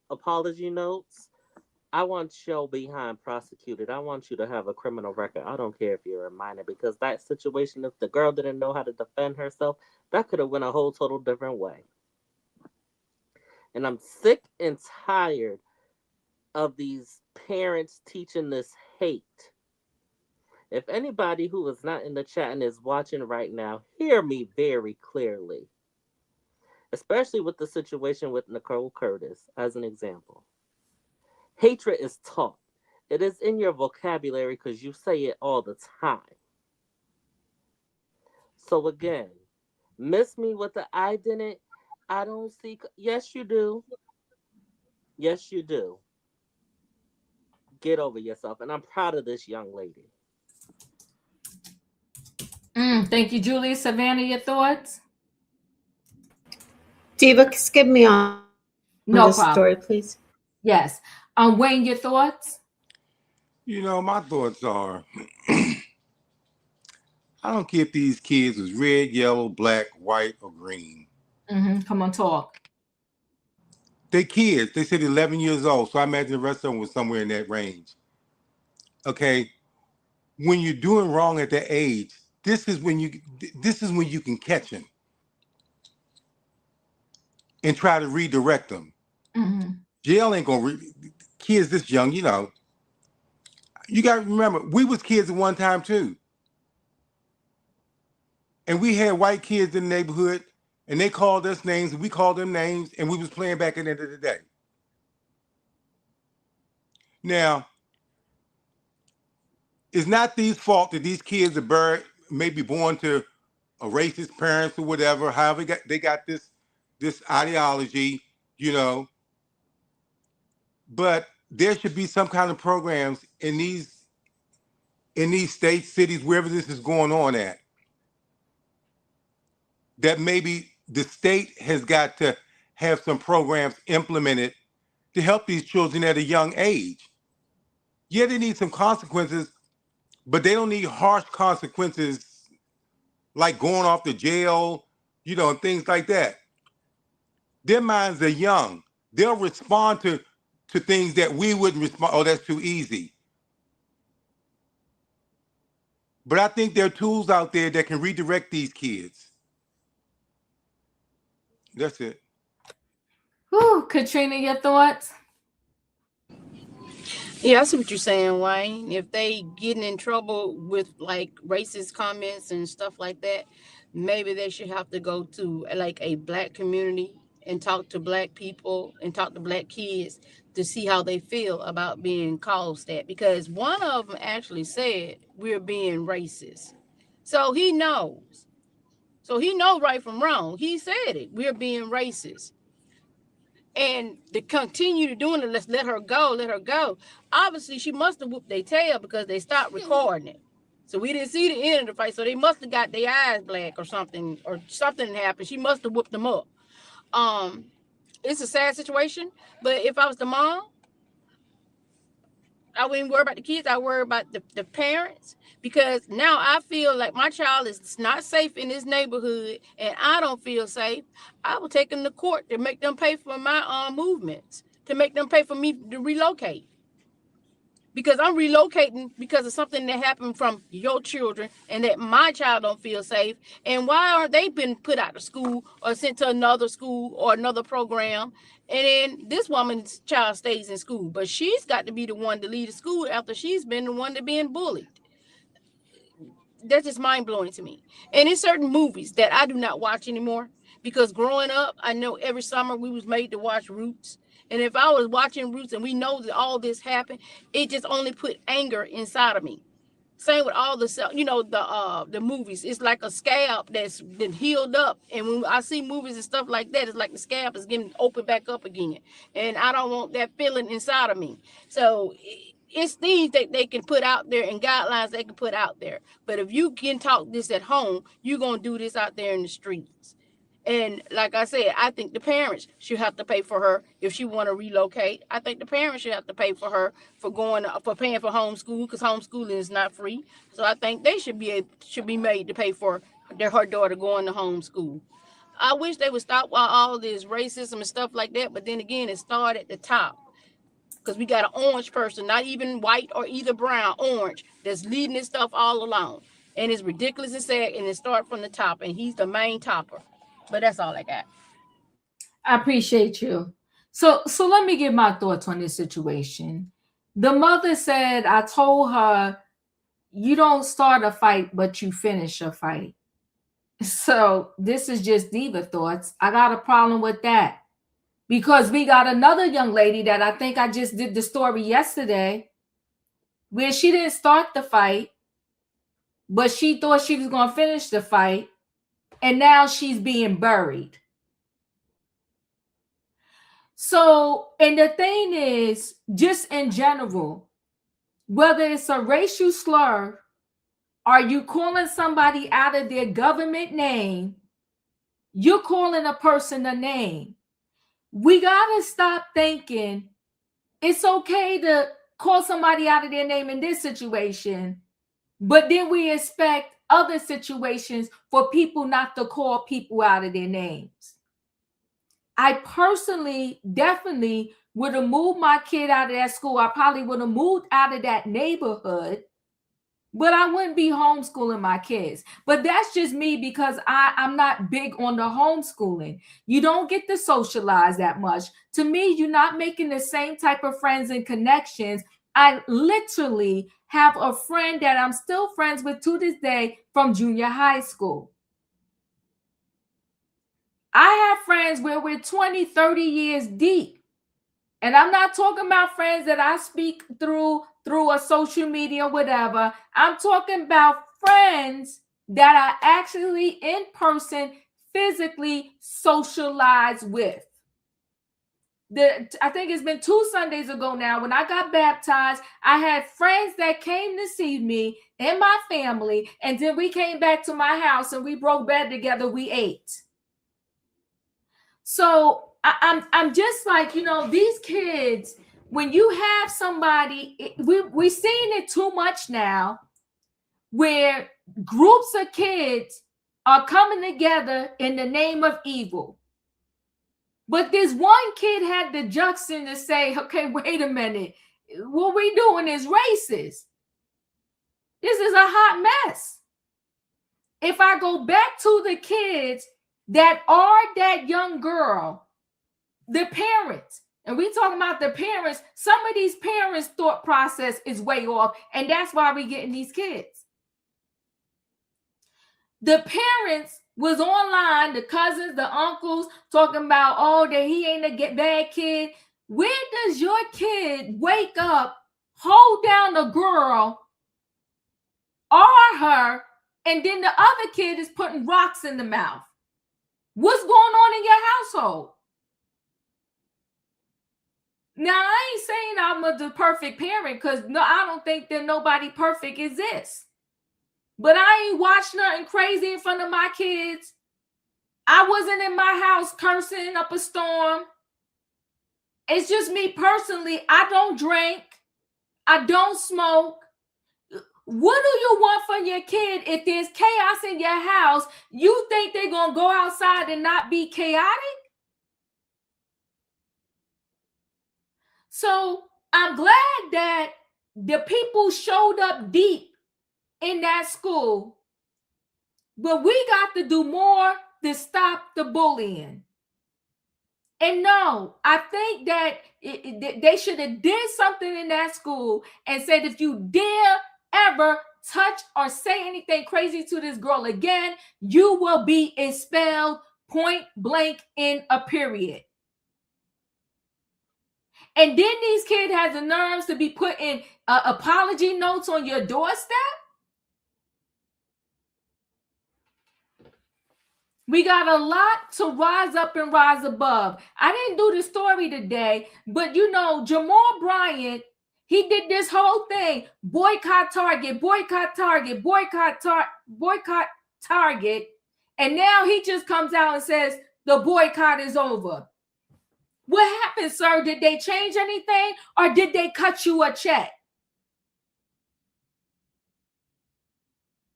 apology notes. I want your behind prosecuted. I want you to have a criminal record. I don't care if you're a minor, because that situation, if the girl didn't know how to defend herself, that could have went a whole total different way. And I'm sick and tired of these parents teaching this hate. If anybody who is not in the chat and is watching right now, hear me very clearly. Especially with the situation with Nicole Curtis, as an example. Hatred is taught. It is in your vocabulary because you say it all the time. So again, miss me with the I don't see. Yes, you do. Yes, you do. Get over yourself. And I'm proud of this young lady. Thank you, Julia. Savannah, your thoughts? Diva, skip me on No this problem. story, please. Yes. Wayne, your thoughts? You know, my thoughts are I don't care if these kids was red, yellow, black, white, or green. Come on, talk. They kids. They said 11 years old, so I imagine the rest of them was somewhere in that range. Okay, when you're doing wrong at that age, this is when you can catch them and try to redirect them. Jail ain't gonna kids this young, you know. You gotta remember, we was kids at one time too. And we had white kids in the neighborhood, and they called us names, and we called them names, and we was playing back at the end of the day. Now, it's not these fault that these kids are maybe born to a racist parents or whatever. However, they got this ideology, you know. But there should be some kind of programs in these states, cities, wherever this is going on at, that maybe the state has got to have some programs implemented to help these children at a young age. Yeah, they need some consequences, but they don't need harsh consequences like going off to jail, you know, and things like that. Their minds are young. They'll respond to things that we wouldn't respond. Oh, that's too easy. But I think there are tools out there that can redirect these kids. That's it. Whew, Katrina, your thoughts? Yeah, I see what you're saying, Wayne. If they getting in trouble with like racist comments and stuff like that, maybe they should have to go to like a black community and talk to black people and talk to black kids to see how they feel about being called that. Because one of them actually said we're being racist. So he knows. So he knows right from wrong. He said it. We're being racist. And to continue to doing it, let's let her go, let her go. Obviously, she must have whooped their tail because they stopped recording it. So we didn't see the end of the fight. So they must have got their eyes black or something happened. She must have whooped them up. It's a sad situation, but if I was the mom, I wouldn't worry about the kids. I worry about the parents, because now I feel like my child is not safe in this neighborhood and I don't feel safe. I will take them to court to make them pay for my movements, to make them pay for me to relocate. Because I'm relocating because of something that happened from your children and that my child don't feel safe. And why aren't they been put out of school or sent to another school or another program? And then this woman's child stays in school, but she's got to be the one to leave the school after she's been the one that being bullied. That's just mind blowing to me. And in certain movies that I do not watch anymore, because growing up, I know every summer we was made to watch Roots. And if I was watching Roots and we know that all this happened, it just only put anger inside of me. Same with all the, you know, the movies. It's like a scab that's been healed up. And when I see movies and stuff like that, it's like the scab is getting opened back up again. And I don't want that feeling inside of me. So it's things that they can put out there and guidelines they can put out there. But if you can talk this at home, you're going to do this out there in the streets. And like I said, I think the parents should have to pay for her if she want to relocate. I think the parents should have to pay for her for paying for homeschool, because homeschooling is not free. So I think they should be made to pay for her daughter going to homeschool. I wish they would stop all this racism and stuff like that. But then again, it started at the top. because we got an orange person, not even white or either brown, orange, that's leading this stuff all alone. And it's ridiculous and sad, and it starts from the top, and he's the main topper. But that's all I got. I appreciate you. So let me give my thoughts on this situation. The mother said, I told her, you don't start a fight, but you finish a fight. So this is just diva thoughts. I got a problem with that. Because we got another young lady that I think I just did the story yesterday, where she didn't start the fight, but she thought she was going to finish the fight, and now she's being buried. So, and the thing is, just in general, whether it's a racial slur, are you calling somebody out of their government name? You're calling a person a name. We got to stop thinking it's okay to call somebody out of their name in this situation, but then we expect other situations for people not to call people out of their names. I personally definitely would have moved my kid out of that school. I probably would have moved out of that neighborhood, but I wouldn't be homeschooling my kids. But that's just me, because I'm not big on the homeschooling. You don't get to socialize that much. To me, you're not making the same type of friends and connections. I literally have a friend that I'm still friends with to this day from junior high school. I have friends where we're 20, 30 years deep. And I'm not talking about friends that I speak through a social media or whatever. I'm talking about friends that I actually in person physically socialize with. I think it's been 2 Sundays ago now when I got baptized. I had friends that came to see me and my family, and then we came back to my house and we broke bread together. We ate. So I'm just like, these kids, when you have somebody, we're seeing it too much now, where groups of kids are coming together in the name of evil. But this one kid had the gumption to say, okay, wait a minute, what we doing is racist. This is a hot mess. If I go back to the kids that are that young girl, the parents, and we talking about the parents, some of these parents' thought process is way off, and that's why we getting these kids. The parents was online, the cousins, the uncles, talking about, oh, that he ain't a bad kid. Where does your kid wake up, hold down a girl or her, and then the other kid is putting rocks in the mouth? What's going on in your household? Now, I ain't saying I'm the perfect parent, because no, I don't think that nobody perfect exists. But I ain't watched nothing crazy in front of my kids. I wasn't in my house cursing up a storm. It's just me personally. I don't drink. I don't smoke. What do you want from your kid if there's chaos in your house? You think they're going to go outside and not be chaotic? So I'm glad that the people showed up deep in that school, but we got to do more to stop the bullying. And no, I think that they should have did something in that school and said, if you dare ever touch or say anything crazy to this girl again, you will be expelled, point blank, in a period. And then these kids have the nerves to be putting apology notes on your doorstep. We got a lot to rise up and rise above. I didn't do the story today, but Jamal Bryant, he did this whole thing, boycott Target, boycott Target, boycott Target. And now he just comes out and says the boycott is over. What happened, sir? Did they change anything, or did they cut you a check?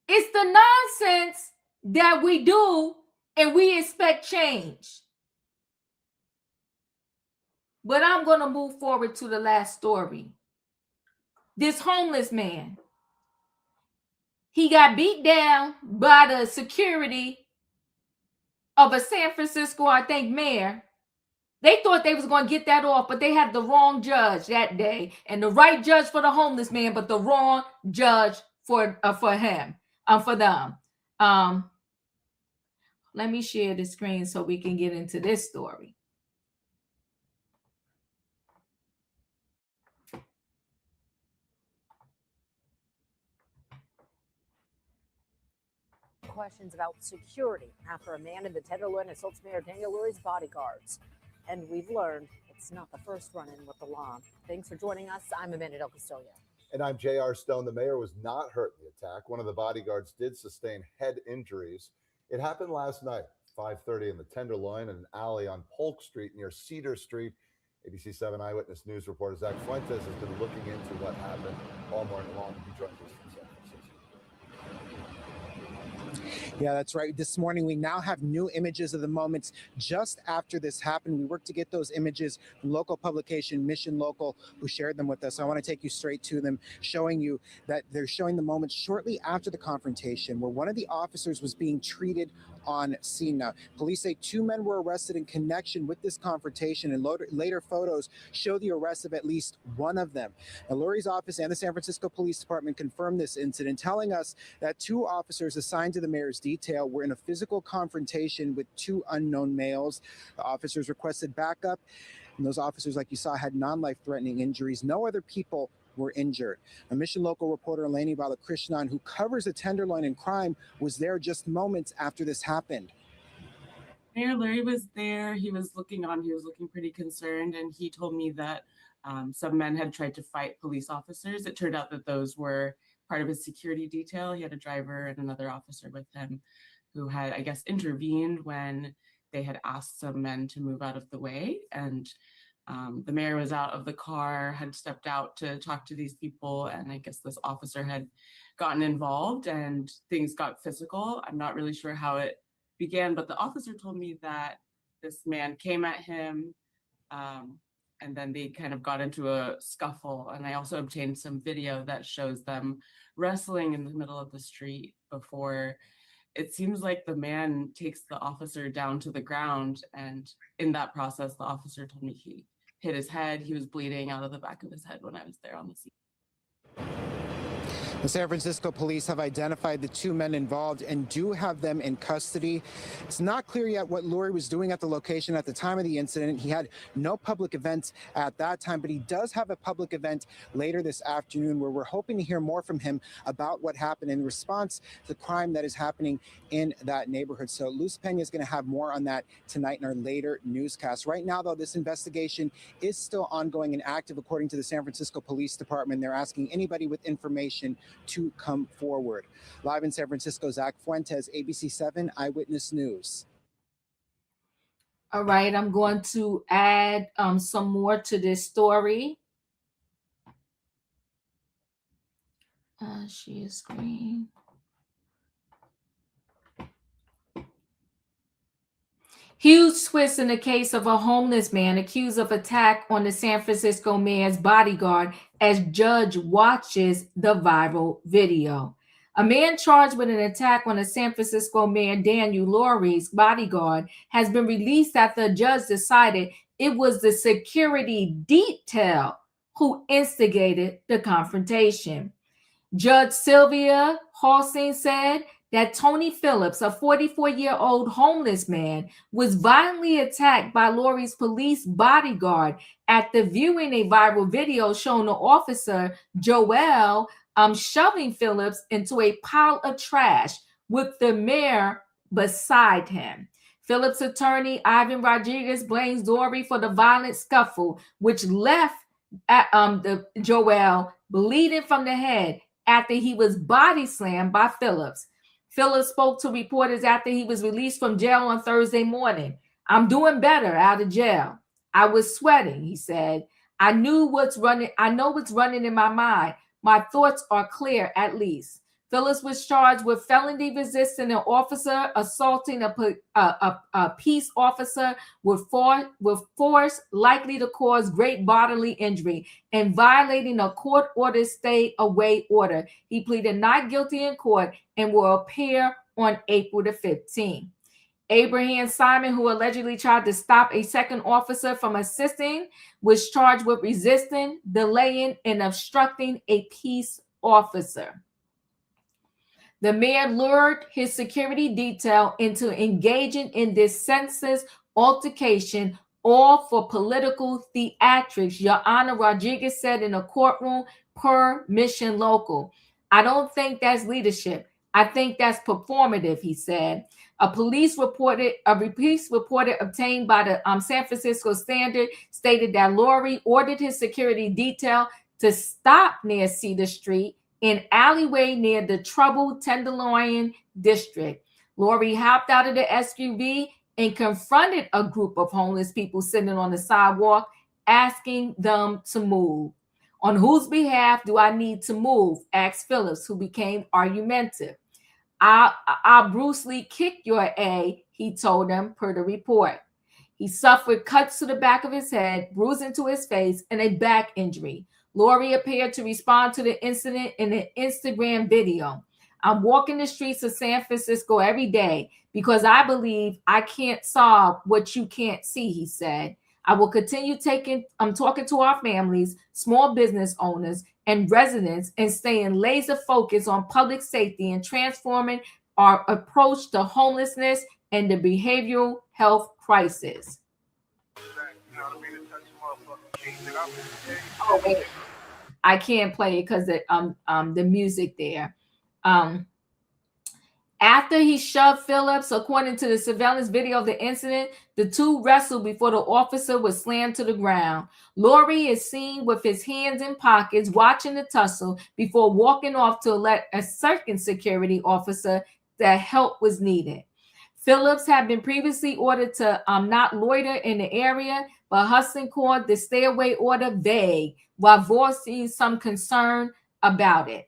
It's the nonsense that we do, and we expect change. But I'm going to move forward to the last story. This homeless man, he got beat down by the security of a San Francisco, I think, mayor. They thought they was going to get that off, but they had the wrong judge that day, and the right judge for the homeless man, but the wrong judge for him, for them. Let me share the screen so we can get into this story. Questions about security after a man in the Tenderloin assaults Mayor Daniel Lurie's bodyguards. And we've learned it's not the first run-in with the law. Thanks for joining us. I'm Amanda Del Castillo. And I'm J.R. Stone. The mayor was not hurt in the attack. One of the bodyguards did sustain head injuries. It happened last night, 5:30 in the Tenderloin, in an alley on Polk Street near Cedar Street. ABC 7 Eyewitness News reporter Zach Fuentes has been looking into what happened all morning long. He joins us from San Francisco. Yeah, that's right. This morning, we now have new images of the moments just after this happened. We worked to get those images from local publication Mission Local, who shared them with us. So I want to take you straight to them, showing you that they're showing the moments shortly after the confrontation where one of the officers was being treated on scene. Now, police say 2 men were arrested in connection with this confrontation, and later photos show the arrest of at least one of them. Now, Lurie's office and the San Francisco Police Department confirmed this incident, telling us that 2 officers assigned to the mayor's detail were in a physical confrontation with 2 unknown males. The officers requested backup, and those officers, like you saw, had non-life-threatening injuries. No other people were injured. A Mission Local reporter, Eleni Balakrishnan, who covers the Tenderloin and crime, was there just moments after this happened. Mayor Lurie was there. He was looking on. He was looking pretty concerned, and he told me that some men had tried to fight police officers. It turned out that those were part of his security detail. He had a driver and another officer with him who had, I guess, intervened when they had asked some men to move out of the way. And the mayor was out of the car, had stepped out to talk to these people, and I guess this officer had gotten involved and things got physical. I'm not really sure how it began, but the officer told me that this man came at him, and then they kind of got into a scuffle. And I also obtained some video that shows them wrestling in the middle of the street before it seems like the man takes the officer down to the ground. And in that process, the officer told me he hit his head. He was bleeding out of the back of his head when I was there on the scene. The San Francisco police have identified the 2 men involved and do have them in custody. It's not clear yet what Lurie was doing at the location at the time of the incident. He had no public events at that time, but he does have a public event later this afternoon where we're hoping to hear more from him about what happened in response to the crime that is happening in that neighborhood. So Luz Pena is going to have more on that tonight in our later newscast. Right now, though, this investigation is still ongoing and active, according to the San Francisco Police Department. They're asking anybody with information to come forward. Live in San Francisco, Zach Fuentes, ABC 7 Eyewitness News. All right, I'm going to add some more to this story. Share screen. Huge twist in the case of a homeless man accused of attack on the San Francisco mayor's bodyguard as judge watches the viral video. A man charged with an attack on the San Francisco mayor Daniel Lurie's bodyguard has been released after a judge decided it was the security detail who instigated the confrontation. Judge Sylvia Halsing said that Tony Phillips, a 44-year-old homeless man, was violently attacked by Lurie's police bodyguard after viewing a viral video showing the officer, Joel, shoving Phillips into a pile of trash with the mayor beside him. Phillips' attorney, Ivan Rodriguez, blames Lurie for the violent scuffle, which left Joel bleeding from the head after he was body slammed by Phillips. Phillips spoke to reporters after he was released from jail on Thursday morning. "I'm doing better out of jail. I was sweating," he said. I know what's running in my mind. My thoughts are clear, at least." Phillips was charged with felony resisting an officer, assaulting a peace officer with force likely to cause great bodily injury, and violating a court-ordered stay-away order. He pleaded not guilty in court and will appear on April the 15th. Abraham Simon, who allegedly tried to stop a second officer from assisting, was charged with resisting, delaying, and obstructing a peace officer. The mayor lured his security detail into engaging in this senseless altercation, all for political theatrics, Your Honor, Rodriguez said in a courtroom per Mission Local. I don't think that's leadership. I think that's performative, he said. A police report obtained by the San Francisco Standard stated that Lori ordered his security detail to stop near Cedar Street, in alleyway near the troubled Tenderloin district. Lori hopped out of the SUV and confronted a group of homeless people sitting on the sidewalk, asking them to move. On whose behalf do I need to move? Asked Phillips, who became argumentative. I'll Bruce Lee kick your A, he told them per the report. He suffered cuts to the back of his head, bruising to his face, and a back injury. Lori appeared to respond to the incident in an Instagram video. I'm walking the streets of San Francisco every day because I believe I can't solve what you can't see, he said. I will continue talking to our families, small business owners, and residents and staying laser focused on public safety and transforming our approach to homelessness and the behavioral health crisis. Oh, wait. I can't play it because the music there. After he shoved Phillips, according to the surveillance video of the incident, the two wrestled before the officer was slammed to the ground. Lori is seen with his hands in pockets, watching the tussle before walking off to alert a second security officer that help was needed. Phillips had been previously ordered to not loiter in the area, but Hudson called the stay away order vague while voicing some concern about it.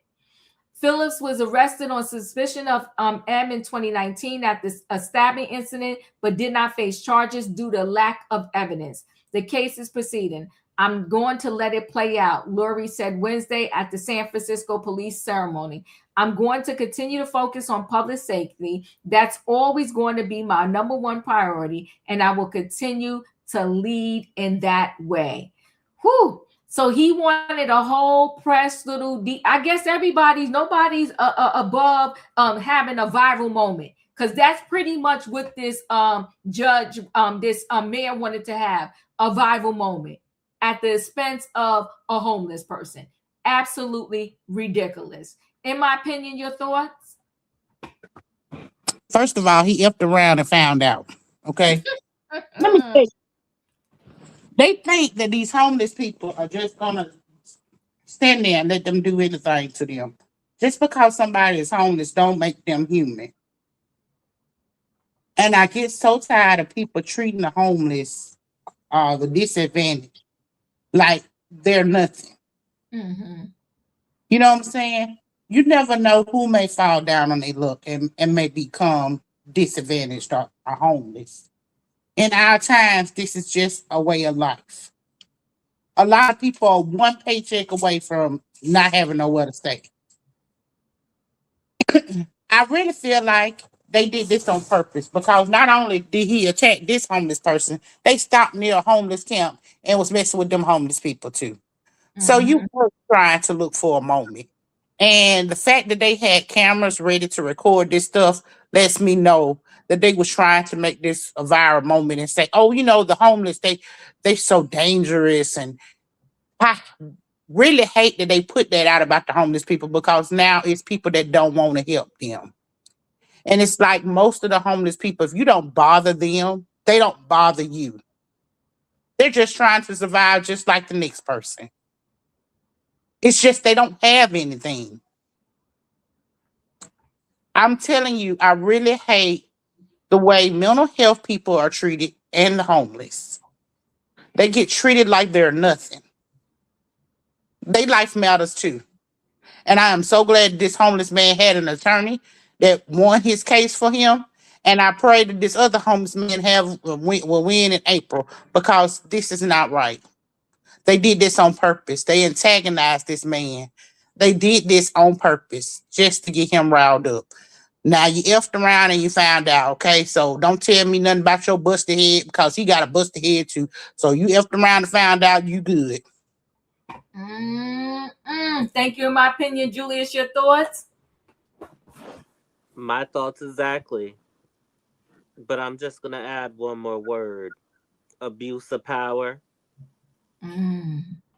Phillips was arrested on suspicion of M in 2019 at a stabbing incident, but did not face charges due to lack of evidence. The case is proceeding. I'm going to let it play out, Lori said Wednesday at the San Francisco police ceremony. I'm going to continue to focus on public safety. That's always going to be my number one priority, and I will continue to lead in that way. Whew. So he wanted a whole press little, I guess nobody's above having a viral moment, because that's pretty much what this mayor wanted to have, a viral moment at the expense of a homeless person. Absolutely ridiculous. In my opinion, your thoughts? First of all, he effed around and found out. Okay. Let me tell you. They think that these homeless people are just gonna stand there and let them do anything to them. Just because somebody is homeless don't make them human. And I get so tired of people treating the homeless, the disadvantaged, like they're nothing. Mm-hmm. You know what I'm saying? You never know who may fall down on their luck and may become disadvantaged or homeless. In our times, this is just a way of life. A lot of people are one paycheck away from not having nowhere to stay. I really feel like they did this on purpose, because not only did he attack this homeless person, they stopped near a homeless camp and was messing with them homeless people too. Mm-hmm. So you were trying to look for a moment. And the fact that they had cameras ready to record this stuff lets me know that they was trying to make this a viral moment and say, oh, the homeless, they so dangerous. And I really hate that they put that out about the homeless people, because now it's people that don't want to help them. And it's like most of the homeless people, if you don't bother them, they don't bother you. They're just trying to survive just like the next person. It's just they don't have anything. I'm telling you, I really hate the way mental health people are treated and the homeless. They get treated like they're nothing. Their life matters too. And I am so glad this homeless man had an attorney that won his case for him. And I pray that this other homeless man will win in April, because this is not right. They did this on purpose. They antagonized this man. They did this on purpose just to get him riled up. Now you effed around and you found out, okay? So don't tell me nothing about your busted head, because he got a busted head too. So you effed around and found out, you good. Thank you. In my opinion, Julius, your thoughts? My thoughts exactly. But I'm just going to add one more word. Abuse of power.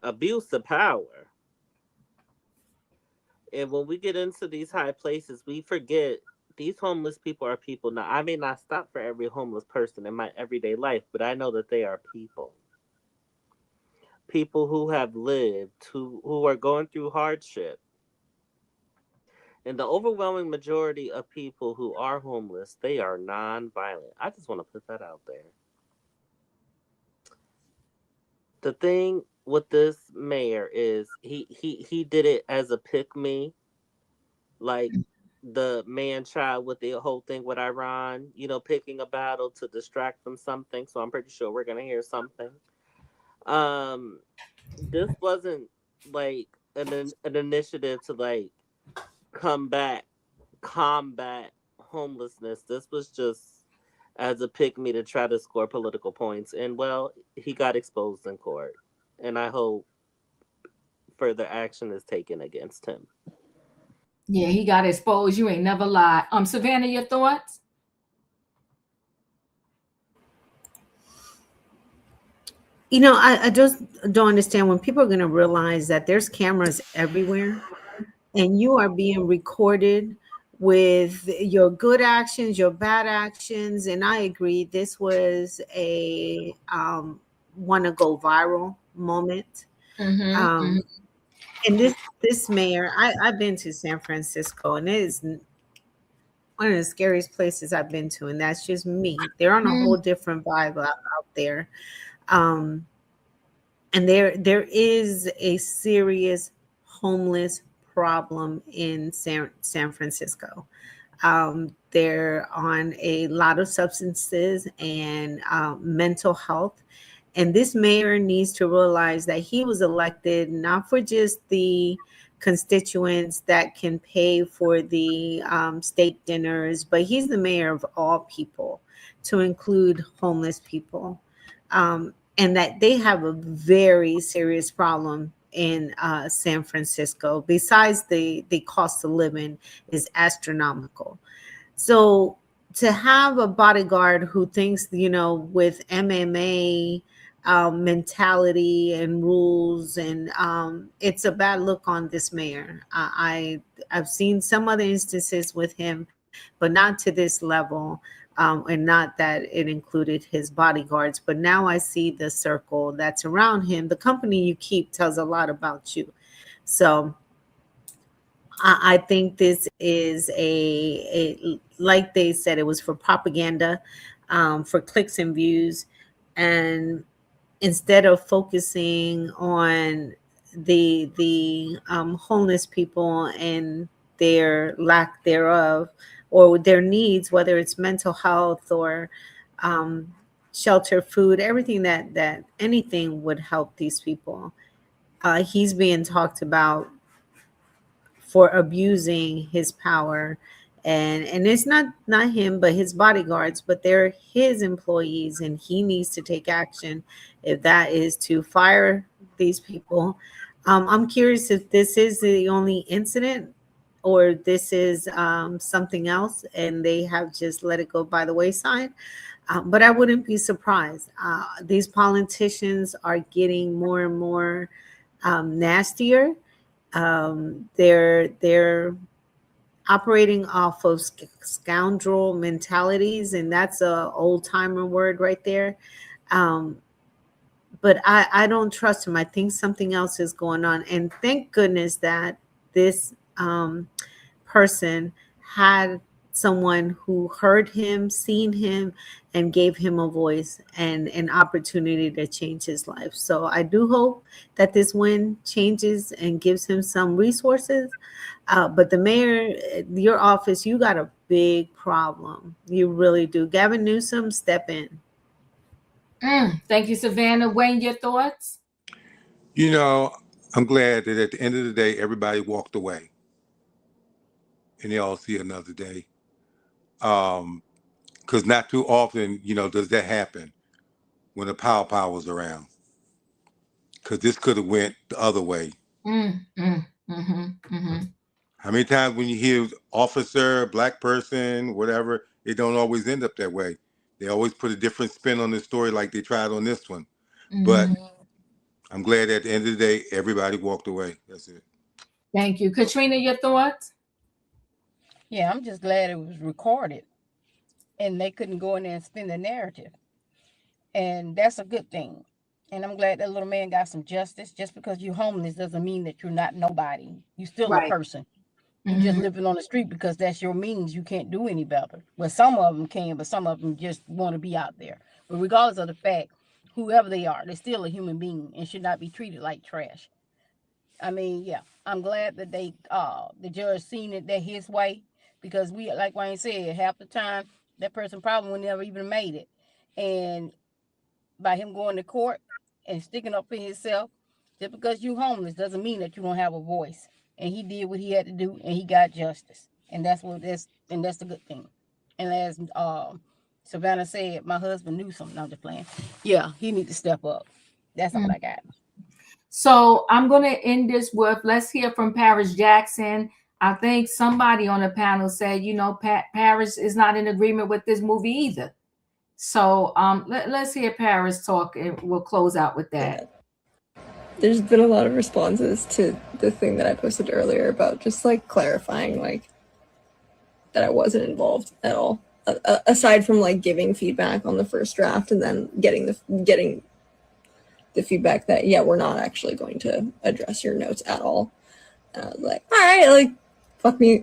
Abuse of power. And when we get into these high places, we forget these homeless people are people. Now, I may not stop for every homeless person in my everyday life, but I know that they are people. People who have lived, who are going through hardship. And the overwhelming majority of people who are homeless, they are non-violent. I just want to put that out there. The thing with this mayor is he did it as a pick-me, like the man-child with the whole thing with Iran, picking a battle to distract from something. So I'm pretty sure we're going to hear something. This wasn't like an initiative to like combat homelessness. This was just as a pick-me to try to score political points. And well, he got exposed in court. And I hope further action is taken against him. Yeah, he got exposed. You ain't never lied. Savannah, your thoughts? I just don't understand when people are going to realize that there's cameras everywhere and you are being recorded with your good actions, your bad actions. And I agree, this was a want to go viral moment. And this mayor, I've been to San Francisco, and it is one of the scariest places I've been to, and that's just me. They're on a whole different vibe out there. And there is a serious homeless problem in San Francisco. They're on a lot of substances and mental health. And this mayor needs to realize that he was elected not for just the constituents that can pay for the state dinners, but he's the mayor of all people, to include homeless people. And that they have a very serious problem in San Francisco. Besides the cost of living is astronomical. So to have a bodyguard who thinks, with MMA mentality and rules, and it's a bad look on this mayor. I've seen some other instances with him, but not to this level. And not that it included his bodyguards, but now I see the circle that's around him. The company you keep tells a lot about you. So I think this is a like they said, it was for propaganda, for clicks and views. And instead of focusing on the homeless people and their lack thereof, or their needs, whether it's mental health or shelter, food, everything that anything would help these people. He's being talked about for abusing his power. And it's not him, but his bodyguards, but they're his employees, and he needs to take action if that is to fire these people. I'm curious if this is the only incident, or this is something else and they have just let it go by the wayside. But I wouldn't be surprised. These politicians are getting more and more nastier. They're operating off of scoundrel mentalities, and that's a old timer word right there. But I don't trust him. I think something else is going on. And thank goodness that this person had someone who heard him, seen him, and gave him a voice and an opportunity to change his life. So I do hope that this win changes and gives him some resources. But the mayor, your office, you got a big problem. You really do. Gavin Newsom, step in. Thank you, Savannah. Wayne, your thoughts? You know, I'm glad that at the end of the day, everybody walked away and they all see another day. Because not too often, you know, does that happen when the pow was around. Because this could have went the other way. How many times when you hear officer, black person, whatever, it don't always end up that way. They always put a different spin on the story like they tried on this one. But I'm glad at the end of the day, everybody walked away. That's it. Thank you. Katrina, your thoughts? Yeah, I'm just glad it was recorded and they couldn't go in there and spin the narrative. And that's a good thing. And I'm glad that little man got some justice. Just because you're homeless doesn't mean that you're not nobody. You're still a person. You're just living on the street because that's your means. You can't do any better. Well, some of them can, but some of them just want to be out there. But regardless of the fact, whoever they are, they're still a human being and should not be treated like trash. I mean, yeah, I'm glad that the judge seen it that his way, because we, like Wayne said, half the time that person probably would never even made it. And by him going to court and sticking up for himself, just because you're homeless doesn't mean that you don't have a voice. And he did what he had to do, and he got justice, and that's the good thing. And as Savannah said, my husband knew something. I'm just playing. Yeah, he needs to step up. That's all I got. So I'm going to end this with, let's hear from Paris Jackson. I think somebody on the panel said, you know, Paris is not in agreement with this movie either. So let's hear Paris talk, and we'll close out with that. There's been a lot of responses to the thing that I posted earlier about just like clarifying like that I wasn't involved at all, aside from like giving feedback on the first draft and then getting the feedback that, yeah, we're not actually going to address your notes at all. And I was like, all right, like, fuck me,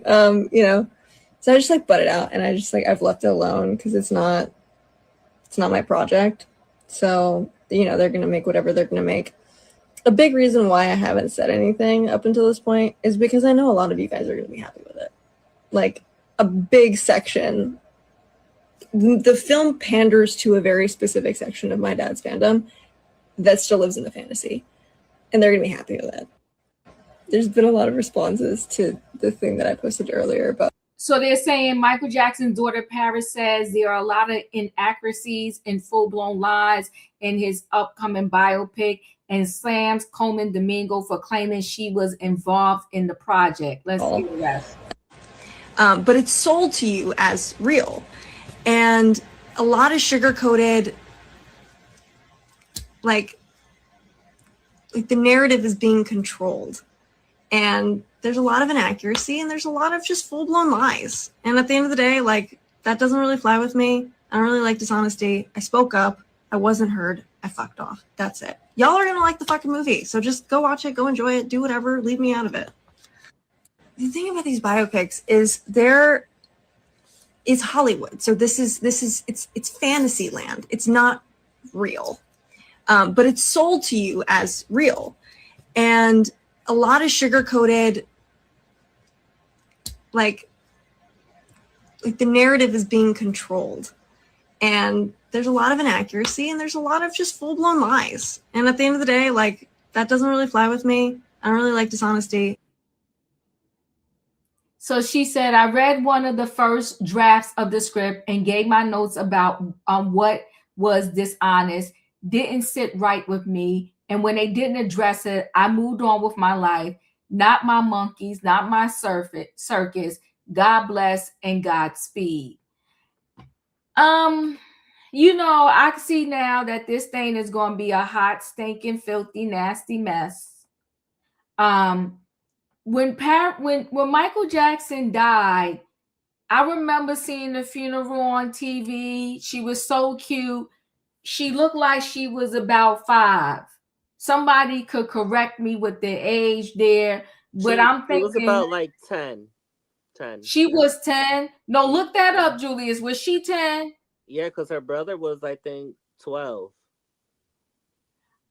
you know. So I just like butted out, and I just like, I've left it alone because it's not my project. So, you know, they're going to make whatever they're going to make. A big reason why I haven't said anything up until this point is because I know a lot of you guys are going to be happy with it. Like, a big section. The film panders to a very specific section of my dad's fandom that still lives in the fantasy, and they're going to be happy with it. There's been a lot of responses to the thing that I posted earlier about. So they're saying Michael Jackson's daughter Paris says there are a lot of inaccuracies and full-blown lies in his upcoming biopic, and slams Coleman Domingo for claiming she was involved in the project. Let's hear the rest. But it's sold to you as real, and a lot of sugar-coated, like the narrative is being controlled, and there's a lot of inaccuracy, and there's a lot of just full-blown lies. And at the end of the day, like, that doesn't really fly with me. I don't really like dishonesty. I spoke up. I wasn't heard. I fucked off. That's it. Y'all are gonna like the fucking movie, so just go watch it, go enjoy it, do whatever, leave me out of it. The thing about these biopics is there is Hollywood. So it's fantasy land. It's not real. But it's sold to you as real. And a lot of sugar-coated, like the narrative is being controlled. And there's a lot of inaccuracy, and there's a lot of just full-blown lies. And at the end of the day, like, that doesn't really fly with me. I don't really like dishonesty. So she said, I read one of the first drafts of the script and gave my notes about what was dishonest, didn't sit right with me. And when they didn't address it, I moved on with my life. Not my monkeys, not my circus. God bless and Godspeed. You know, I can see now that this thing is going to be a hot, stinking, filthy, nasty mess. When Michael Jackson died, I remember seeing the funeral on TV. She was so cute. She looked like she was about 5. Somebody could correct me with the age there, but I'm thinking it was about like 10. 10. She was 10. No, look that up, Julius. Was she 10? Yeah, because her brother was, I think, 12.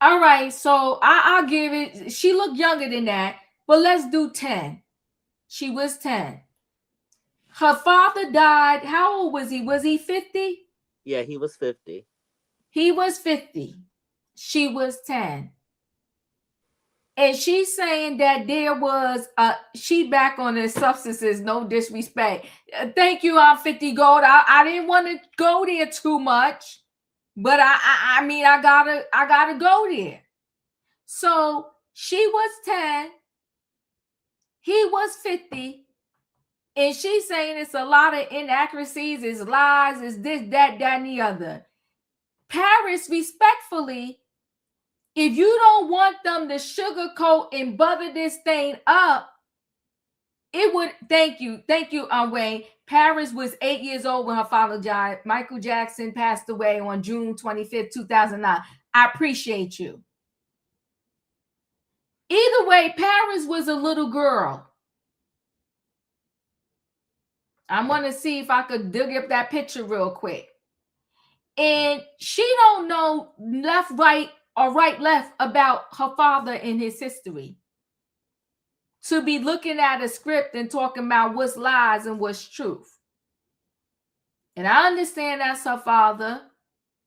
All right, so I'll give it. She looked younger than that, but let's do 10. She was 10. Her father died. How old was he? Was he 50? Yeah, he was 50. He was 50. She was 10. And she's saying that there was she back on the substances, no disrespect. Thank you, I'm 50 Gold. I didn't want to go there too much, but I mean I gotta go there. So she was 10, he was 50, and she's saying it's a lot of inaccuracies, it's lies, it's this, that, and the other. Paris, respectfully, if you don't want them to sugarcoat and butter this thing up, it would. Thank you, Wayne. Paris was 8 years old when her father died. Michael Jackson passed away on June 25th, 2009. I appreciate you. Either way, Paris was a little girl. I want to see if I could dig up that picture real quick. And she don't know left, right, or right, left about her father and his history. To be looking at a script and talking about what's lies and what's truth. And I understand that's her father,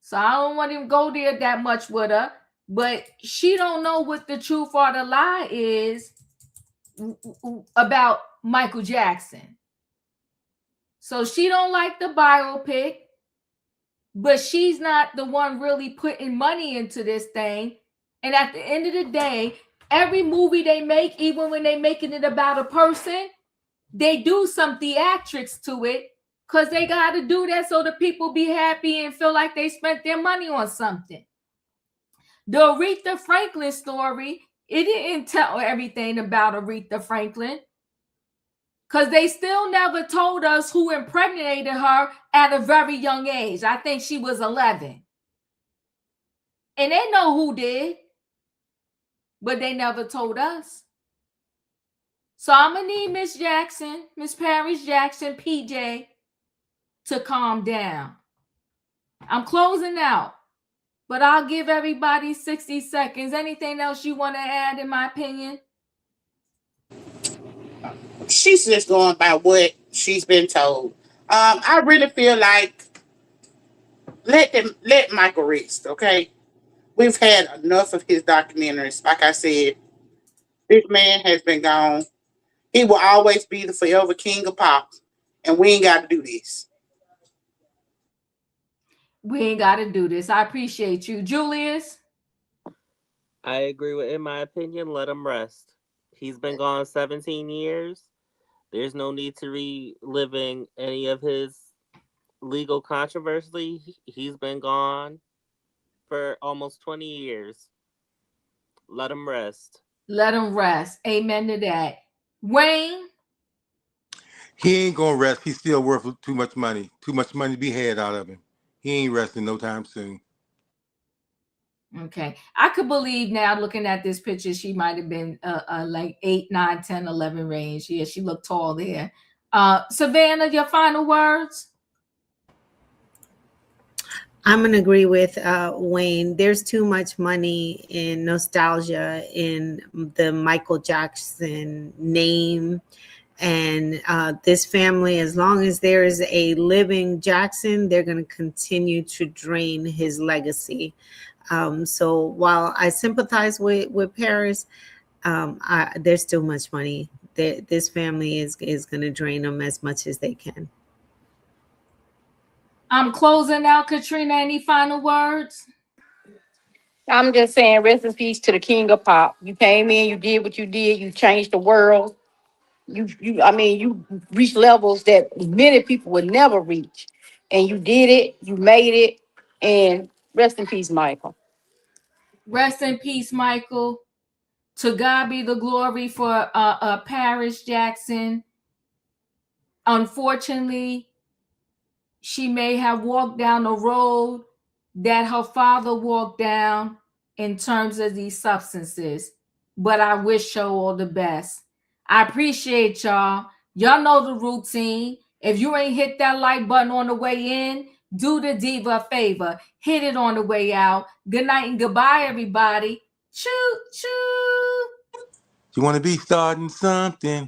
so I don't want him to go there that much with her. But she don't know what the truth or the lie is about Michael Jackson. So she don't like the biopic, but she's not the one really putting money into this thing. And at the end of the day, every movie they make, even when they're making it about a person, they do some theatrics to it because they got to do that so the people be happy and feel like they spent their money on something. The Aretha Franklin story, it didn't tell everything about Aretha Franklin because they still never told us who impregnated her at a very young age. I think she was 11. And they know who did, but they never told us. So I'm going to need Miss Jackson, Miss Paris Jackson, PJ, to calm down. I'm closing out, but I'll give everybody 60 seconds. Anything else you want to add, in my opinion? She's just going by what she's been told. I really feel like let Michael rest, okay? We've had enough of his documentaries. Like I said, this man has been gone. He will always be the forever king of pop, and we ain't got to do this. We ain't got to do this. I appreciate you. Julius? I agree with, in my opinion, let him rest. He's been gone 17 years. There's no need to reliving any of his legal controversy. He's been gone for almost 20 years. Let him rest. Let him rest. Amen to that. Wayne? He ain't gonna rest. He's still worth too much money. Too much money to be had out of him. He ain't resting no time soon. Okay. I could believe now, looking at this picture, she might have been like 8, 9, 10, 11 range. Yeah, she looked tall there. Savannah, your final words? I'm going to agree with Wayne. There's too much money and nostalgia in the Michael Jackson name. And this family, as long as there is a living Jackson, they're going to continue to drain his legacy. So while I sympathize with Paris, there's still much money. This family is going to drain them as much as they can. I'm closing out. Katrina, any final words? I'm just saying, rest in peace to the king of pop. You came in, you did what you did, you changed the world. You reached levels that many people would never reach. And you did it, you made it, and rest in peace, Michael. Rest in peace, Michael. To God be the glory for Paris Jackson. Unfortunately, she may have walked down the road that her father walked down in terms of these substances, but I wish her all the best. I appreciate y'all. Y'all know the routine. If you ain't hit that like button on the way in, do the diva a favor. Hit it on the way out. Good night and goodbye, everybody. Choo, choo. You want to be starting something?